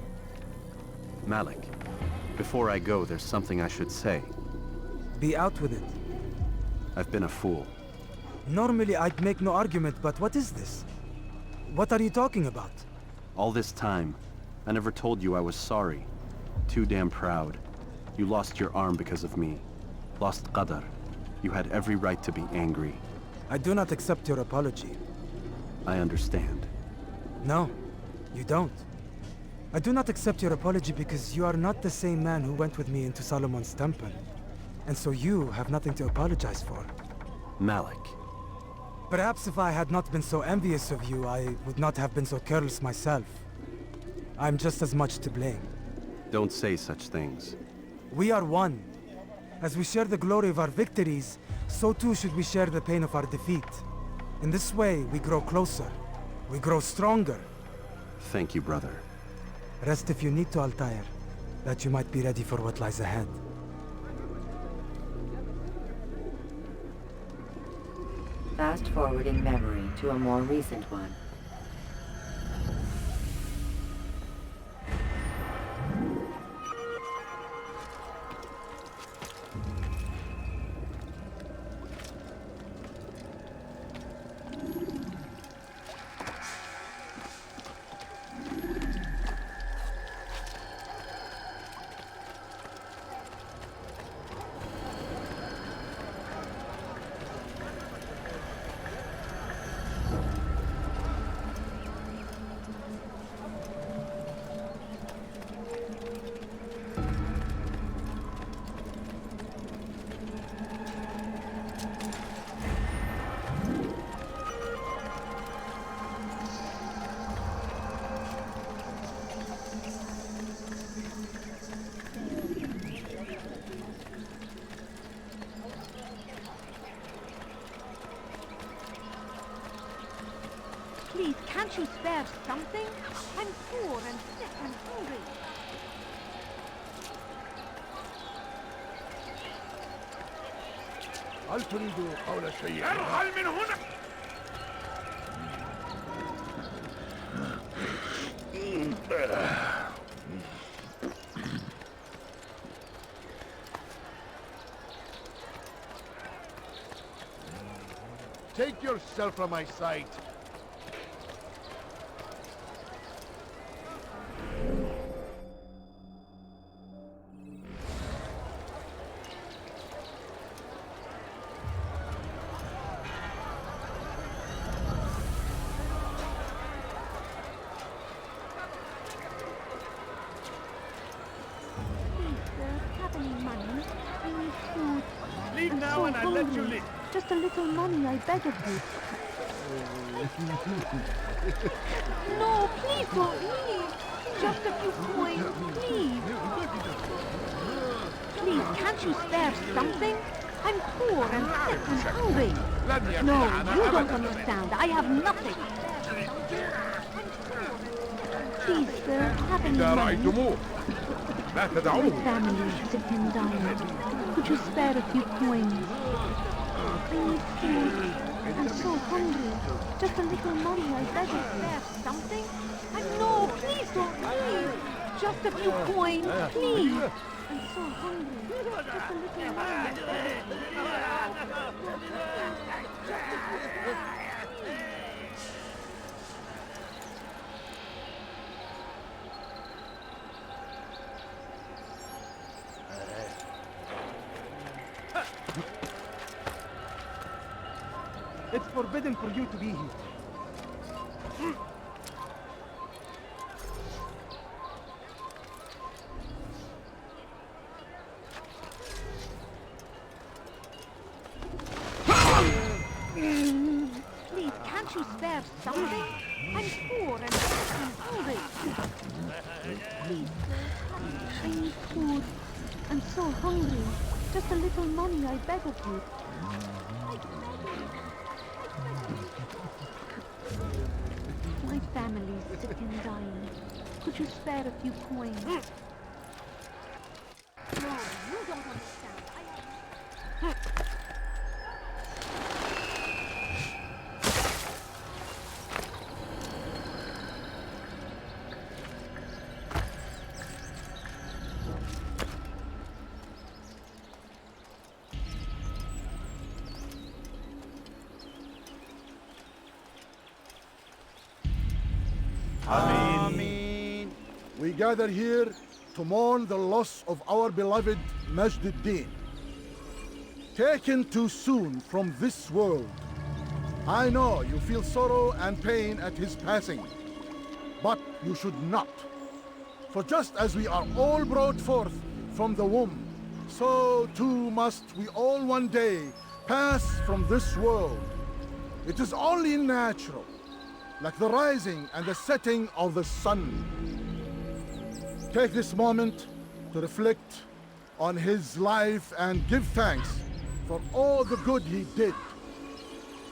Malik, before I go, there's something I should say. Be out with it. I've been a fool. Normally I'd make no argument, but what is this? What are you talking about? All this time, I never told you I was sorry. Too damn proud. You lost your arm because of me. Lost Qadar. You had every right to be angry. I do not accept your apology. I understand. No, you don't. I do not accept your apology because you are not the same man who went with me into Solomon's temple. And so you have nothing to apologize for. Malik. Perhaps if I had not been so envious of you, I would not have been so careless myself. I'm just as much to blame. Don't say such things. We are one. As we share the glory of our victories, so too should we share the pain of our defeat. In this way, we grow closer. We grow stronger. Thank you, brother. Rest if you need to, Altair, that you might be ready for what lies ahead. Fast-forwarding memory to a more recent one. Please, can't you spare something? I'm poor and sick and hungry. هل تريد قول شيء؟ ارحل من هنا! Take yourself from my sight. Leave now and I'll let you live. Just a little money, I beg of you. No, please don't leave. Just a few coins, please. Please, can't you spare something? I'm poor and sick and hungry. No, you don't understand. I have nothing. Please, sir, have any إذا money? رأيتموه لا My تدعوه. family is sick and dying. Could you spare a few coins? I need food. I'm so hungry. Just a little money, I beg of you. Spare something? No, please don't leave. Just a few coins, please. I'm so hungry. Just a little money, I beg of you. It's forbidden for you to be here. Can't you spare something? I'm poor and sick and hungry. Please, I need food. I'm so hungry. Just a little money, I beg of you. My family's sick and dying. Could you spare a few coins? No, you don't understand. We gather here to mourn the loss of our beloved Majd ad-Din. Taken too soon from this world. I know you feel sorrow and pain at his passing, but you should not. For just as we are all brought forth from the womb, so too must we all one day pass from this world. It is only natural, like the rising and the setting of the sun. Take this moment to reflect on his life and give thanks for all the good he did.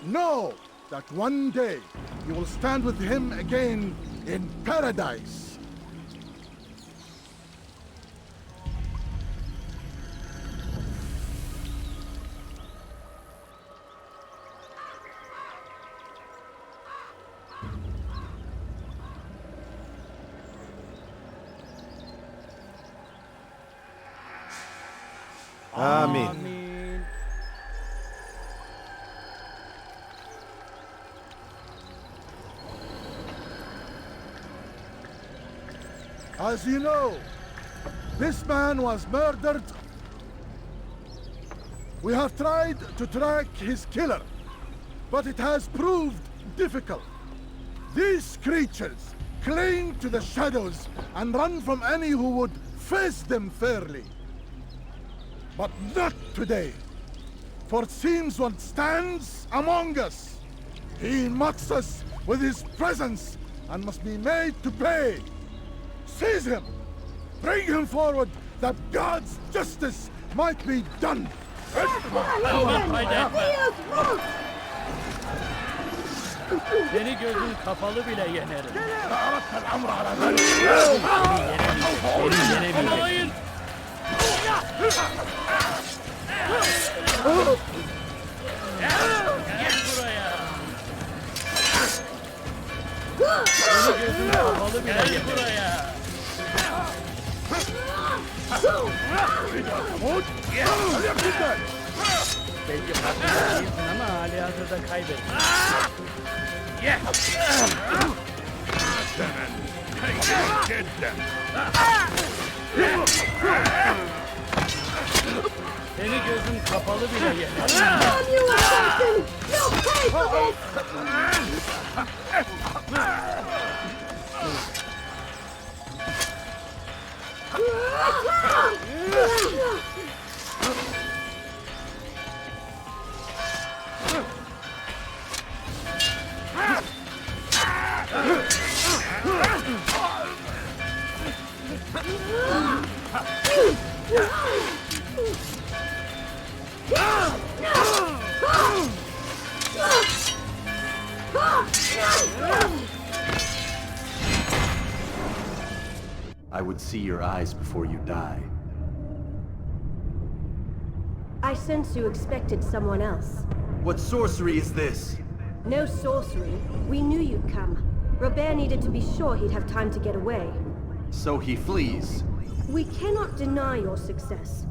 Know that one day you will stand with him again in paradise. Amen. As you know, this man was murdered. We have tried to track his killer, but it has proved difficult. These creatures cling to the shadows and run from any who would face them fairly. But not today, for it seems one stands among us. He mocks us with his presence and must be made to pay. Seize him! Bring him forward that God's justice might be done! Seni gözün kapalı bile yenerim. Hayır! Gel buraya! Seni gözün kapalı bile yenerim. Gel buraya! Belki farklı değilsin ama hali hazırda kaybettin. Seni gözüm kapalı bile yener. I would see your eyes before you die. I sense you expected someone else. What sorcery is this? No sorcery. We knew you'd come. Robert needed to be sure he'd have time to get away. So he flees. We cannot deny your success.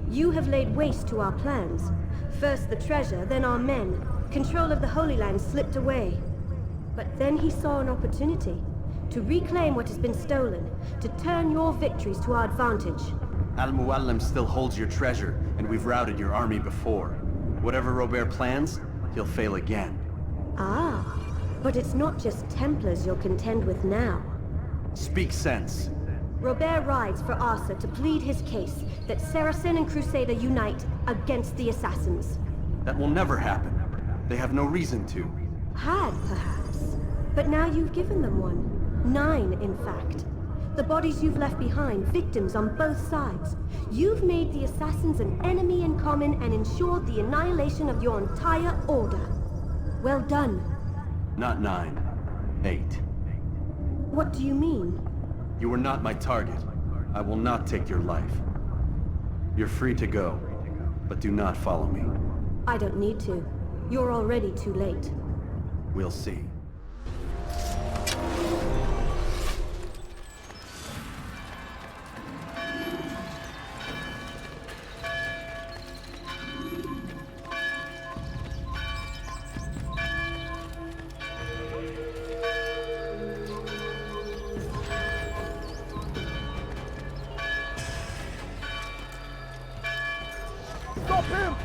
You have laid waste to our plans. First the treasure, then our men. Control of the Holy Land slipped away. But then he saw an opportunity to reclaim what has been stolen, to turn your victories to our advantage. Al-Mualim still holds your treasure, and we've routed your army before. Whatever Robert plans, he'll fail again. Ah, but it's not just Templars you'll contend with now. Speak sense. Robert rides for Arsa to plead his case that Saracen and Crusader unite against the Assassins. That will never happen. They have no reason to. Had, perhaps. But now you've given them one. 9, in fact. The bodies you've left behind, victims on both sides. You've made the assassins an enemy in common and ensured the annihilation of your entire order. Well done. Not 9. 8. What do you mean? You were not my target. I will not take your life. You're free to go, but do not follow me. I don't need to. You're already too late. We'll see. Stop him!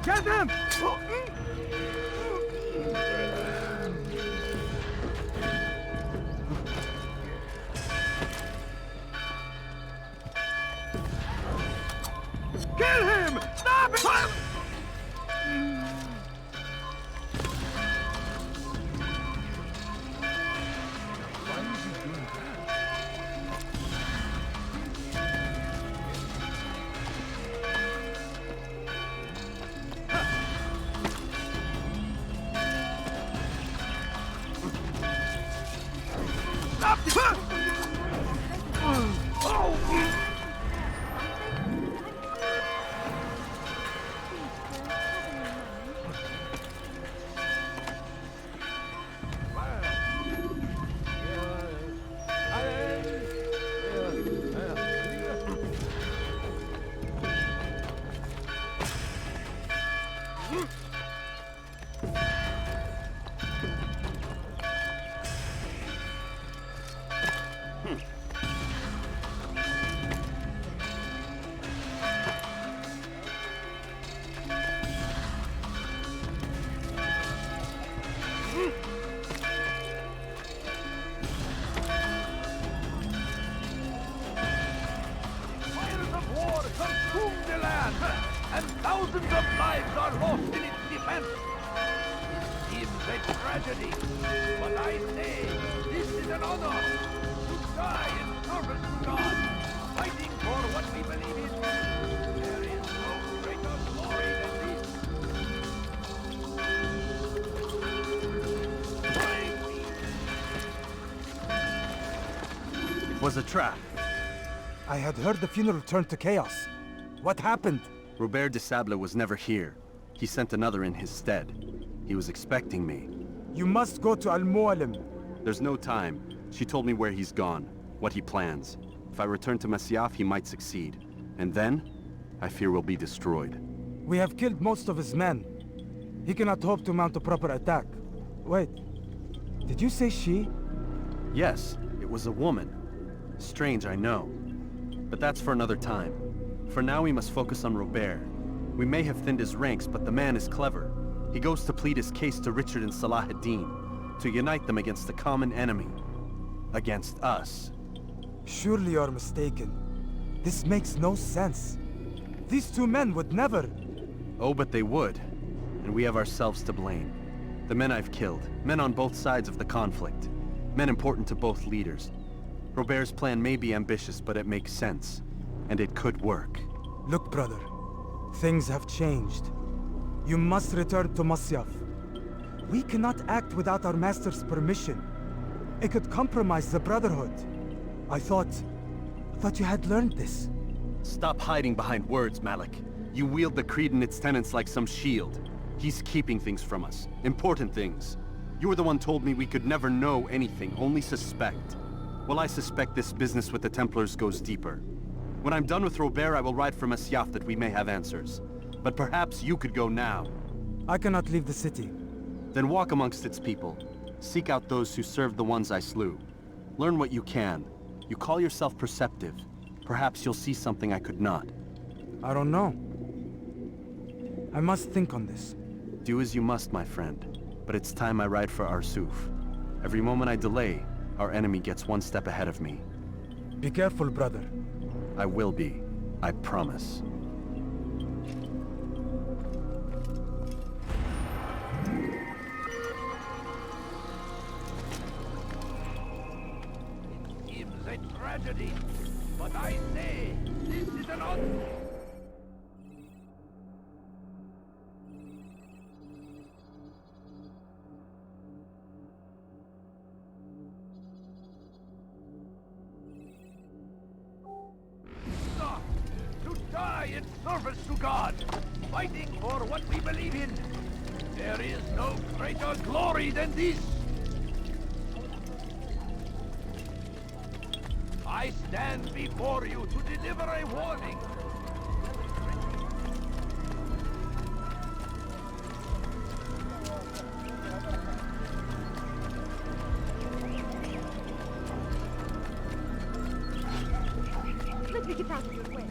Get him! Kill him! Stop him! Stop him! Fires of war consume the land, and thousands of lives are lost in its defense. It seems a tragedy, but I say this is an honor to die in service to God, fighting for what we believe in. There is no greater glory than this. It was a trap. I had heard the funeral turned to chaos. What happened? Robert de Sable was never here. He sent another in his stead. He was expecting me. You must go to Al-Mualim. There's no time. She told me where he's gone, what he plans. If I return to Masyaf, he might succeed. And then, I fear we'll be destroyed. We have killed most of his men. He cannot hope to mount a proper attack. Wait, did you say she? Yes, it was a woman. Strange, I know. But that's for another time. For now, we must focus on Robert. We may have thinned his ranks, but the man is clever. He goes to plead his case to Richard and Salah ad-Din, to unite them against the common enemy. Against us. Surely you're mistaken. This makes no sense. These two men would never... Oh, but they would. And we have ourselves to blame. The men I've killed, men on both sides of the conflict. Men important to both leaders. Robert's plan may be ambitious, but it makes sense. And it could work. Look, brother. Things have changed. You must return to Masyaf. We cannot act without our master's permission. It could compromise the Brotherhood. I thought you had learned this. Stop hiding behind words, Malik. You wield the creed and its tenets like some shield. He's keeping things from us. Important things. You were the one told me we could never know anything, only suspect. Well, I suspect this business with the Templars goes deeper. When I'm done with Robert, I will ride for Masyaf that we may have answers. But perhaps you could go now. I cannot leave the city. Then walk amongst its people. Seek out those who served the ones I slew. Learn what you can. You call yourself perceptive. Perhaps you'll see something I could not. I don't know. I must think on this. Do as you must, my friend. But it's time I ride for Arsuf. Every moment I delay, our enemy gets one step ahead of me. Be careful, brother. I will be. I promise. It seems a tragedy, but I say, this is an to die in service to God, fighting for what we believe in. There is no greater glory than this. I stand before you to deliver a warning. Let me get out of your way.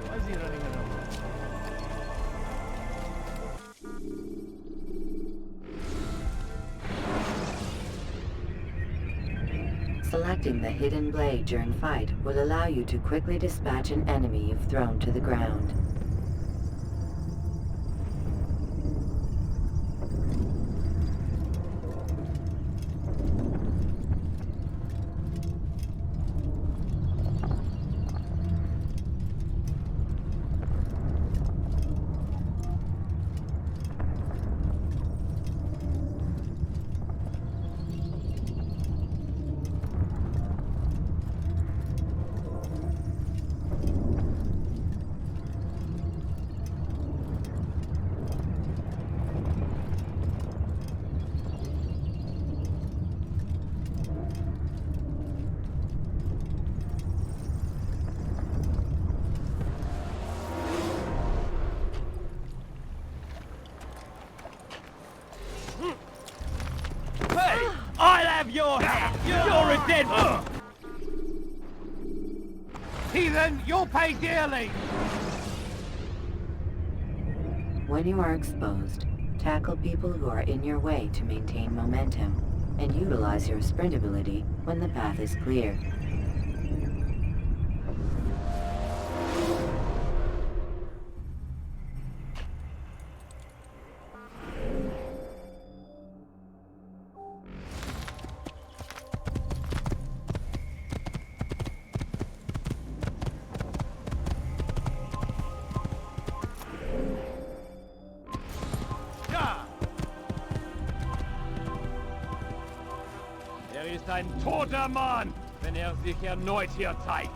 Why is he running around? Selecting the hidden blade during fight will allow you to quickly dispatch an enemy you've thrown to the ground. I'll have your head! You're a dead one! Heathen, you'll pay dearly! When you are exposed, tackle people who are in your way to maintain momentum, and utilize your sprint ability when the path is clear. Ist ein toter Mann, wenn sich erneut hier zeigt.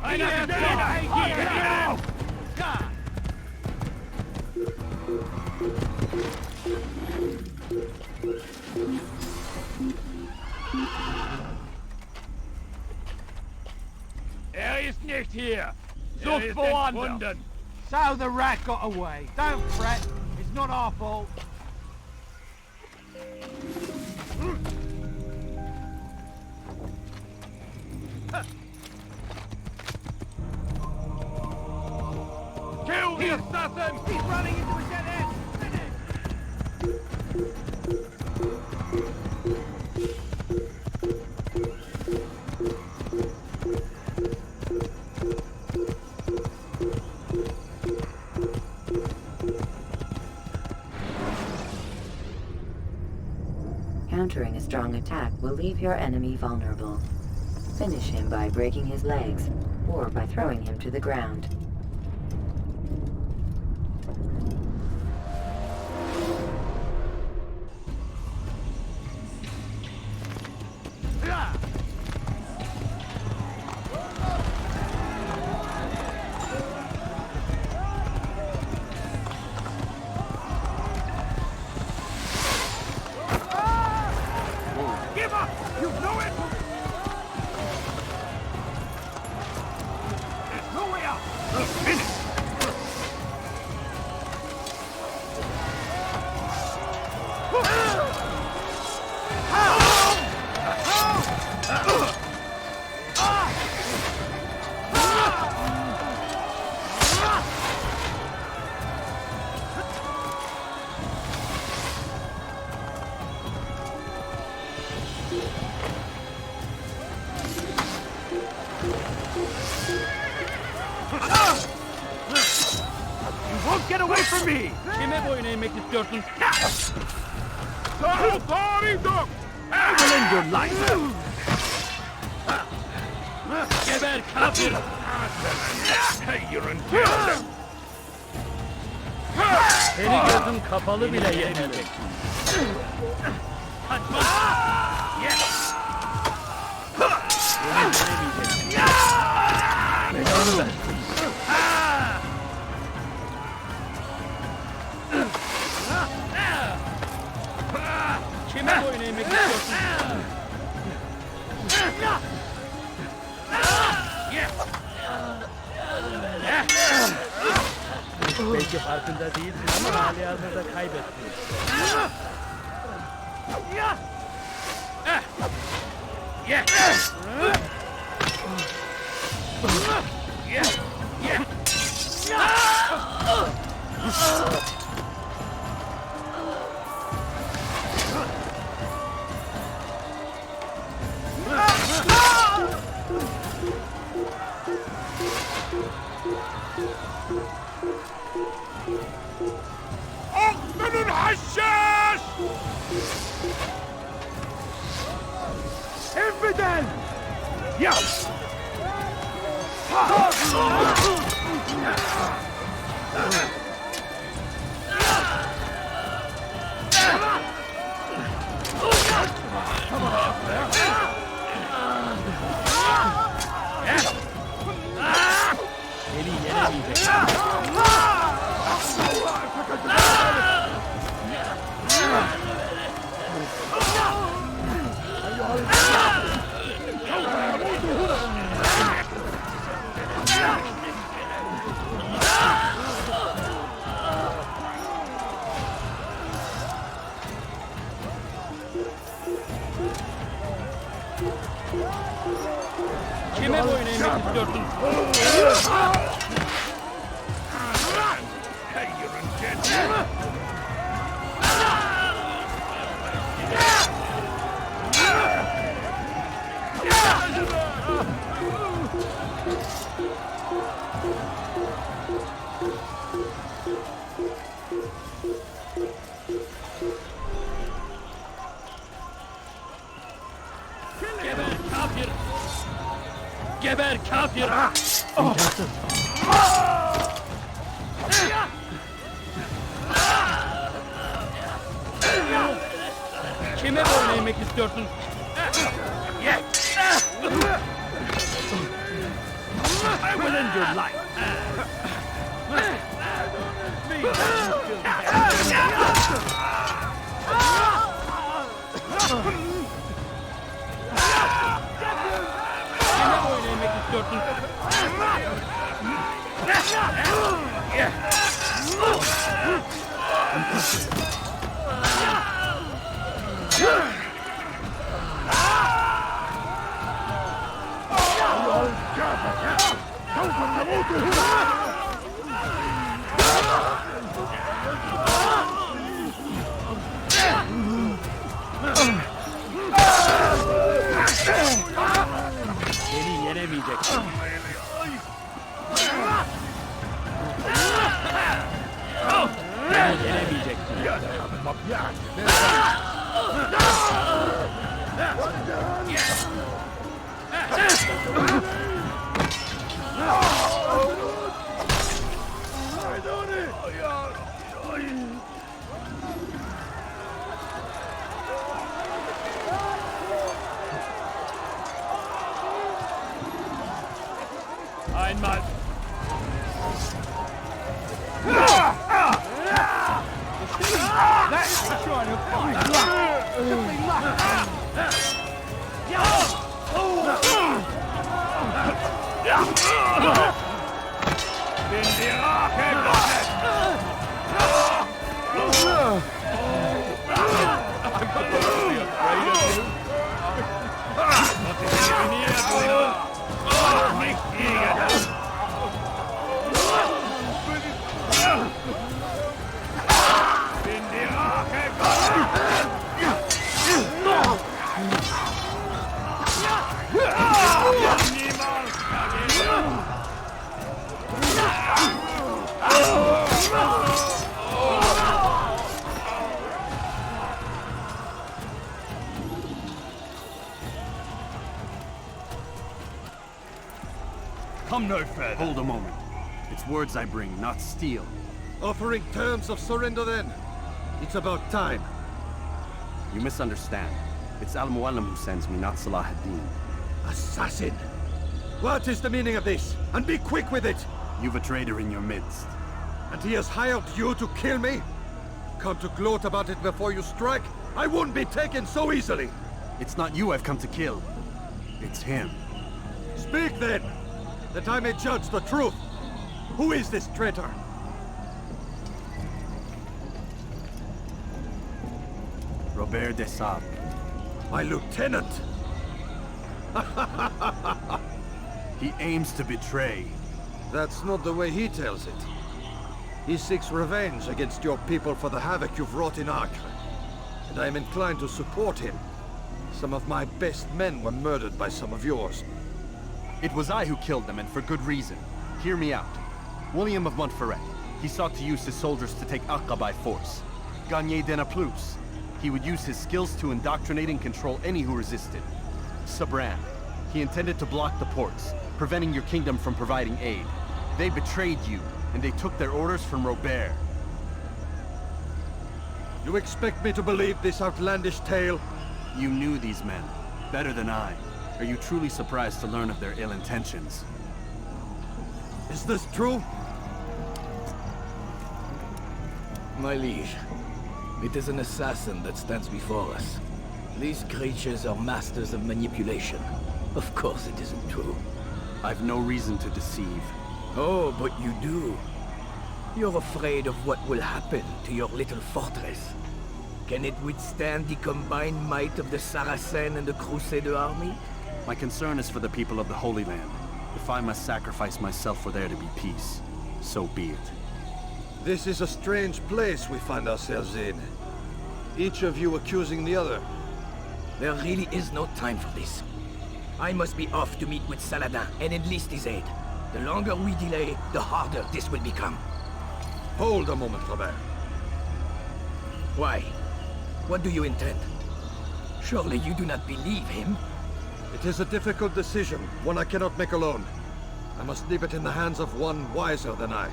Einer ist da! Ist nicht hier. Sucht woanders. So the rat got away. Don't fret. It's not our fault. Kill the assassin! He's running into a dead end! Countering a strong attack will leave your enemy vulnerable. Finish him by breaking his legs, or by throwing him to the ground. Give up! You know it! You won't get away from me! Kime boyun eğmek istiyorsun? I will end your life! Geber kafir! Seni gözün kapalı bile yenecek. Kaçma! Belanı ver. Kime boyun eğmek istiyorsun? Belki farkında değilsin ama hali hazırda kaybettin. أقتل الحشاش! انفدل! يا! Seni yenemeyecek. Kime boyun eğmek istiyorsun? Geber kafir! Geber kafir! İmkansız. Kime boyun eğmek istiyorsun? I will end your life! Kime boyun eğmek istiyorsun? سوف نموت هنا! Seni yenemeyeceksin. Seni yenemeyeceksin. Einmal! Bin die Rache Gottes! come no further. Hold a moment. It's words I bring, not steel. Offering terms of surrender then? It's about time. You misunderstand. It's Al-Mualim who sends me, not Salah ad-Din. Assassin! What is the meaning of this? And be quick with it! You've a traitor in your midst. And he has hired you to kill me? Come to gloat about it before you strike? I won't be taken so easily! It's not you I've come to kill. It's him. Speak then, that I may judge the truth. Who is this traitor? Robert de Sable. My lieutenant! He aims to betray. That's not the way he tells it. He seeks revenge against your people for the havoc you've wrought in Acre. And I am inclined to support him. Some of my best men were murdered by some of yours. It was I who killed them, and for good reason. Hear me out. William of Montferrat. He sought to use his soldiers to take Acre by force. Garnier de Naplouse. He would use his skills to indoctrinate and control any who resisted. Sabran. He intended to block the ports, preventing your kingdom from providing aid. They betrayed you, and they took their orders from Robert. You expect me to believe this outlandish tale? You knew these men, better than I. Are you truly surprised to learn of their ill intentions? Is this true? My liege, it is an assassin that stands before us. These creatures are masters of manipulation. Of course it isn't true. I've no reason to deceive. Oh, but you do. You're afraid of what will happen to your little fortress. Can it withstand the combined might of the Saracen and the Crusader army? My concern is for the people of the Holy Land. If I must sacrifice myself for there to be peace, so be it. This is a strange place we find ourselves in. Each of you accusing the other. There really is no time for this. I must be off to meet with Saladin and enlist his aid. The longer we delay, the harder this will become. Hold a moment, Robert. Why? What do you intend? Surely you do not believe him? It is a difficult decision, one I cannot make alone. I must leave it in the hands of one wiser than I.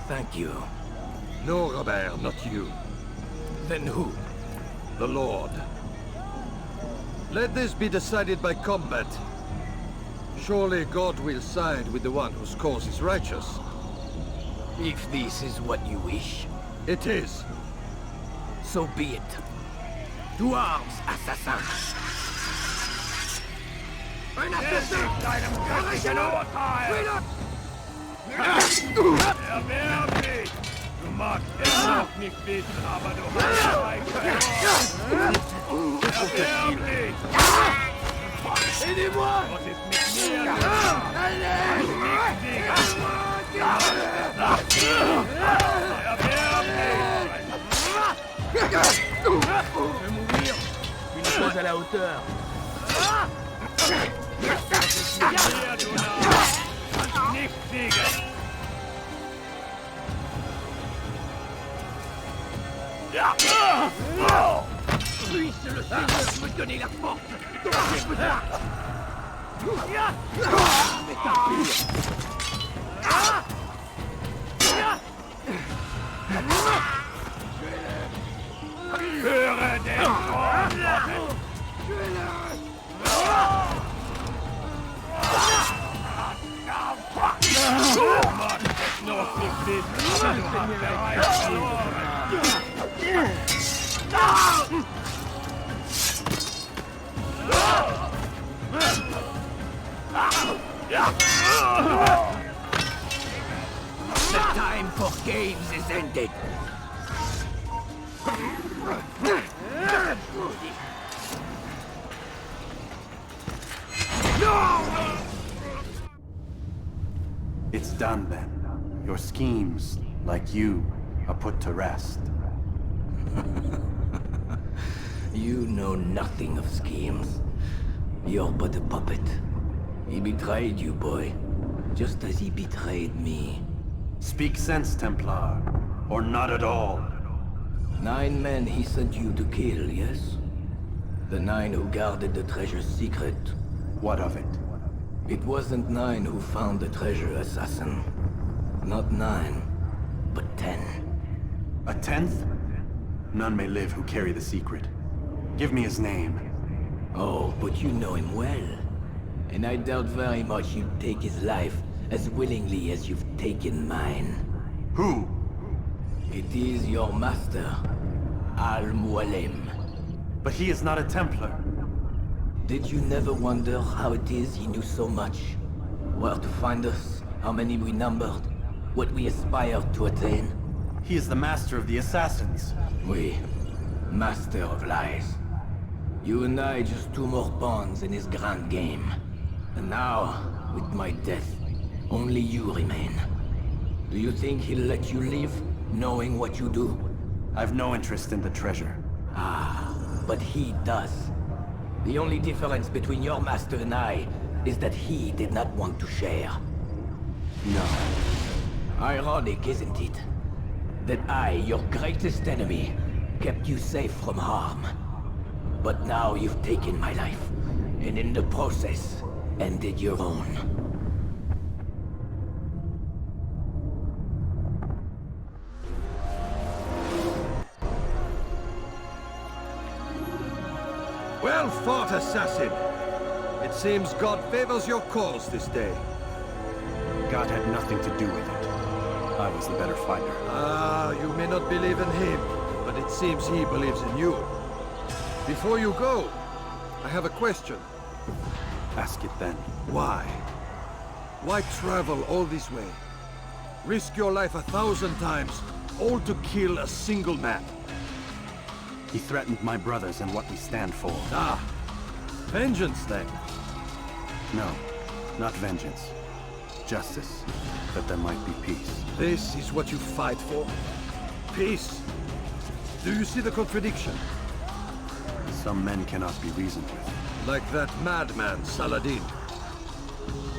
Thank you. No, Robert, not you. Then who? The Lord. Let this be decided by combat. Surely God will side with the one whose cause is righteous. If this is what you wish. It is. So be it. To arms, assassin! Un assassin! Arrêtez-le! Erwärmlich! Du magst es noch nicht wissen, aber du hast Erwärmlich! Aidez-moi! Was ist mit mir? Je vais mourir. Il n'est pas à la hauteur. Nicht siegen! Puisse le Seigneur me donner la force dont j'ai besoin. Mais tant pis. Höre den Gott! Noch nicht wissen, aber du hast bereits verloren. The time for games is ended. It's done then. Your schemes, like you, are put to rest. You know nothing of schemes. You're but a puppet. He betrayed you, boy. Just as he betrayed me. Speak sense, Templar. Or not at all. 9 men he sent you to kill, yes? The 9 who guarded the treasure's secret. What of it? It wasn't 9 who found the treasure, assassin. Not 9, but 10. A 10th? None may live who carry the secret. Give me his name. Oh, but you know him well. And I doubt very much you'd take his life as willingly as you've taken mine. Who? It is your master, Al-Mualim. But he is not a Templar. Did you never wonder how it is he knew so much? Where to find us, how many we numbered, what we aspired to attain? He is the master of the assassins. Oui, master of lies. You and I just 2 more pawns in his grand game. And now, with my death, only you remain. Do you think he'll let you live, knowing what you do? I've no interest in the treasure. Ah, but he does. The only difference between your master and I is that he did not want to share. No. Ironic, isn't it? That I, your greatest enemy, kept you safe from harm. But now you've taken my life, and in the process, ended your own. Well fought, assassin! It seems God favors your cause this day. God had nothing to do with it. I was the better fighter. Ah, you may not believe in him, but it seems he believes in you. Before you go, I have a question. Ask it then. Why? Why travel all this way? Risk your life 1,000 times, all to kill a single man. He threatened my brothers and what we stand for. Ah, vengeance then? No, not vengeance. Justice, that there might be peace. This is what you fight for? Peace? Do you see the contradiction? Some men cannot be reasoned with. Like that madman, Saladin.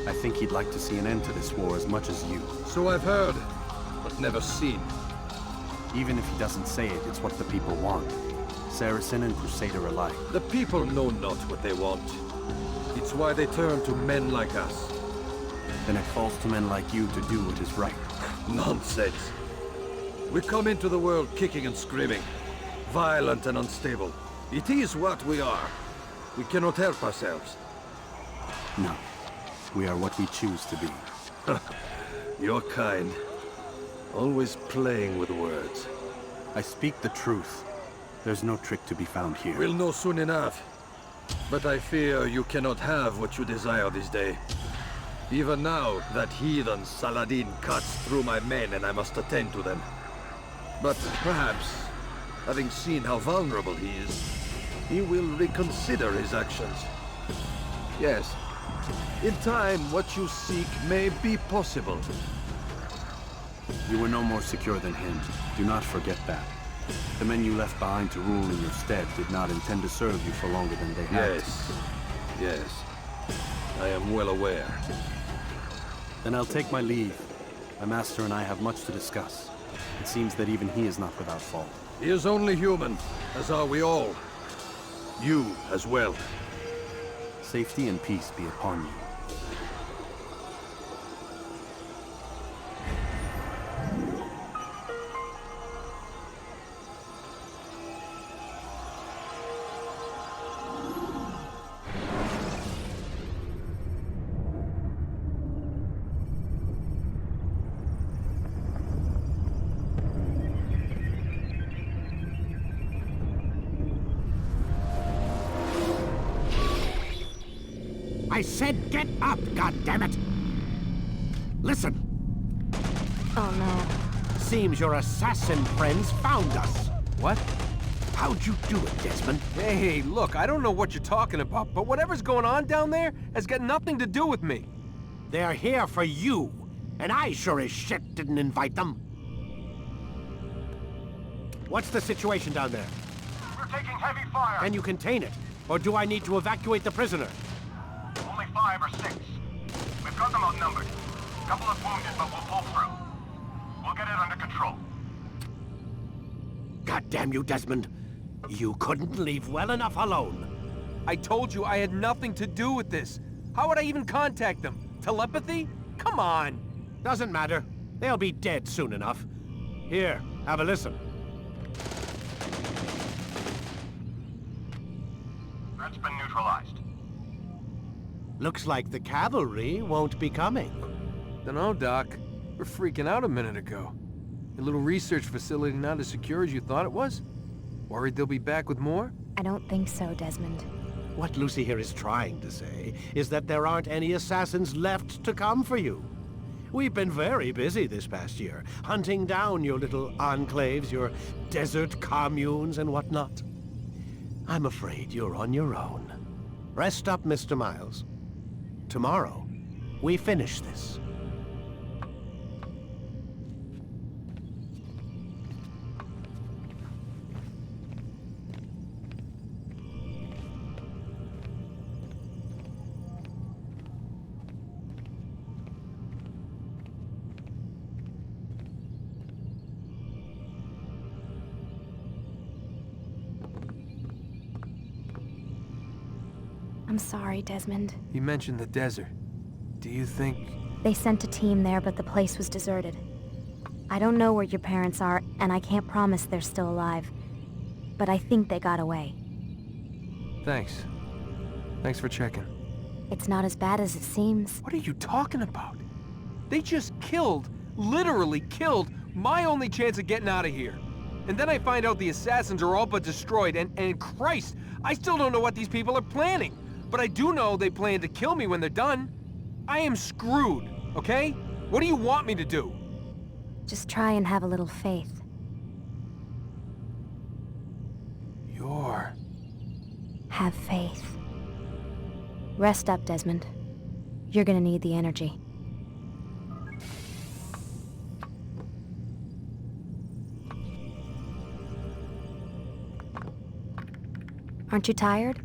I think he'd like to see an end to this war as much as you. So I've heard, but never seen. Even if he doesn't say it, it's what the people want. Saracen and Crusader alike. The people know not what they want. It's why they turn to men like us. Then it falls to men like you to do what is right. Nonsense. We come into the world kicking and screaming. Violent and unstable. It is what we are. We cannot help ourselves. No. We are what we choose to be. Your kind. Always playing with words. I speak the truth. There's no trick to be found here. We'll know soon enough. But I fear you cannot have what you desire this day. Even now, that heathen Saladin cuts through my men and I must attend to them. But perhaps, having seen how vulnerable he is, he will reconsider his actions. Yes, in time, what you seek may be possible. You were no more secure than him. Do not forget that. The men you left behind to rule in your stead did not intend to serve you for longer than they had. Yes. I am well aware. Then I'll take my leave. My master and I have much to discuss. It seems that even he is not without fault. He is only human, as are we all. You as well. Safety and peace be upon you. I said get up, goddammit! Listen! Oh no. Seems your assassin friends found us. What? How'd you do it, Desmond? Hey, look, I don't know what you're talking about, but whatever's going on down there has got nothing to do with me. They're here for you, and I sure as shit didn't invite them. What's the situation down there? We're taking heavy fire. Can you contain it? Or do I need to evacuate the prisoner? Only 5 or 6. We've got them outnumbered. Couple of wounded, but we'll pull through. We'll get it under control. God damn you, Desmond. You couldn't leave well enough alone. I told you I had nothing to do with this. How would I even contact them? Telepathy? Come on! Doesn't matter. They'll be dead soon enough. Here, have a listen. Threat's been neutralized. Looks like the cavalry won't be coming. Dunno, Doc. We're freaking out a minute ago. Your little research facility not as secure as you thought it was? Worried they'll be back with more? I don't think so, Desmond. What Lucy here is trying to say is that there aren't any assassins left to come for you. We've been very busy this past year, hunting down your little enclaves, your desert communes and whatnot. I'm afraid you're on your own. Rest up, Mr. Miles. Tomorrow, we finish this. I'm sorry, Desmond. You mentioned the desert. Do you think... They sent a team there, but the place was deserted. I don't know where your parents are, and I can't promise they're still alive. But I think they got away. Thanks. Thanks for checking. It's not as bad as it seems. What are you talking about? They just killed, literally killed, my only chance of getting out of here. And then I find out the assassins are all but destroyed, and Christ, I still don't know what these people are planning. But I do know they plan to kill me when they're done. I am screwed, okay? What do you want me to do? Just try and have a little faith. Have faith. Rest up, Desmond. You're gonna need the energy. Aren't you tired?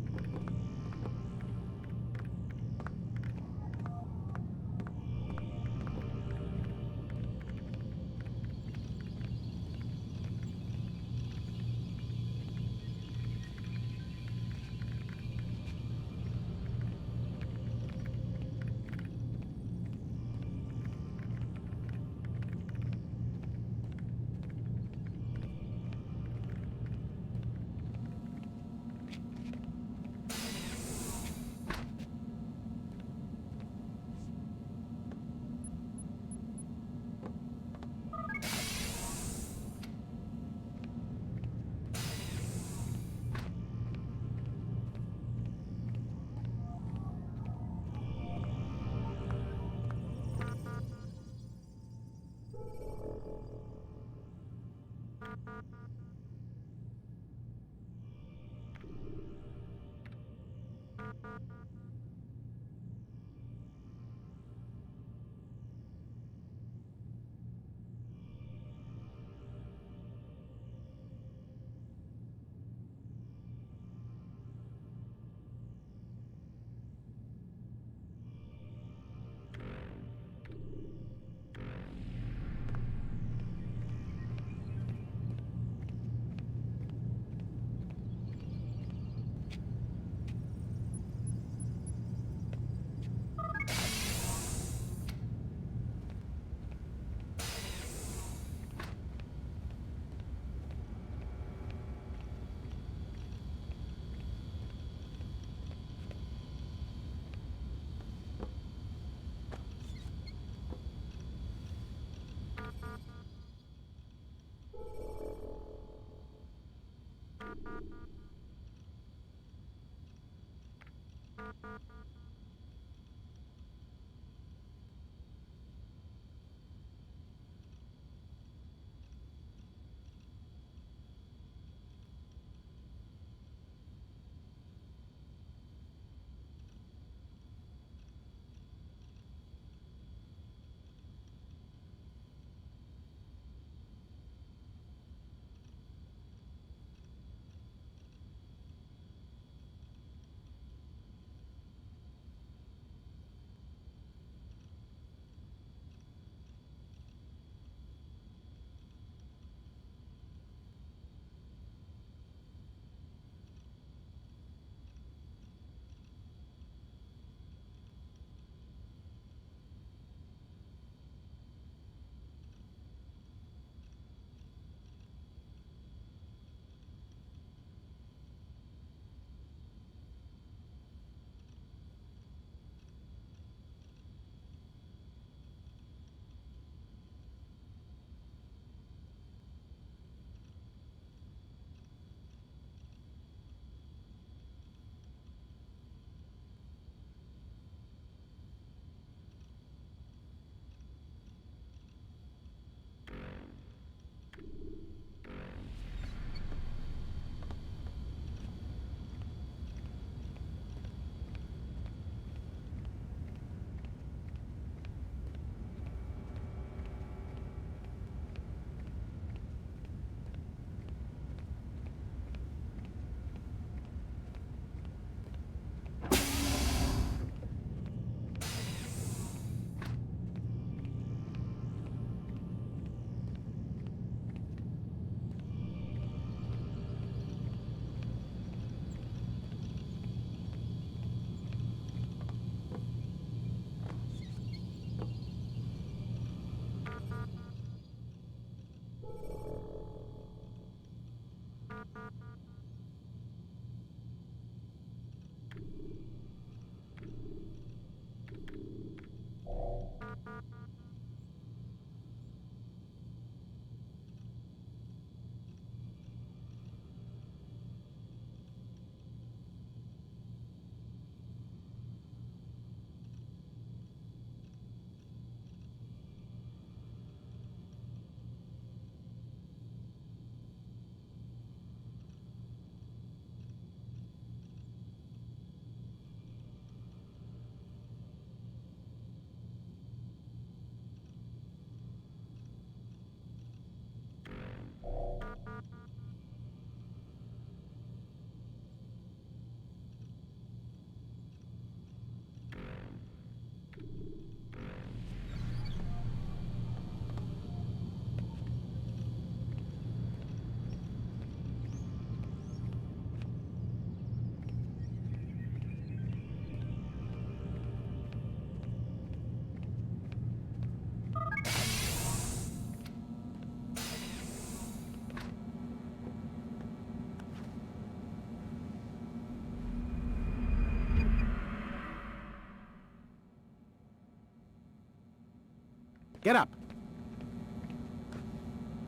Get up.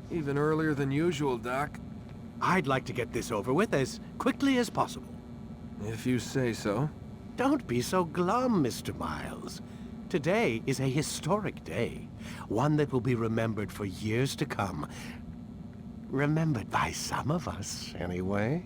Even earlier than usual, Doc. I'd like to get this over with as quickly as possible. If you say so. Don't be so glum, Mr. Miles. Today is a historic day. One that will be remembered for years to come. Remembered by some of us, anyway.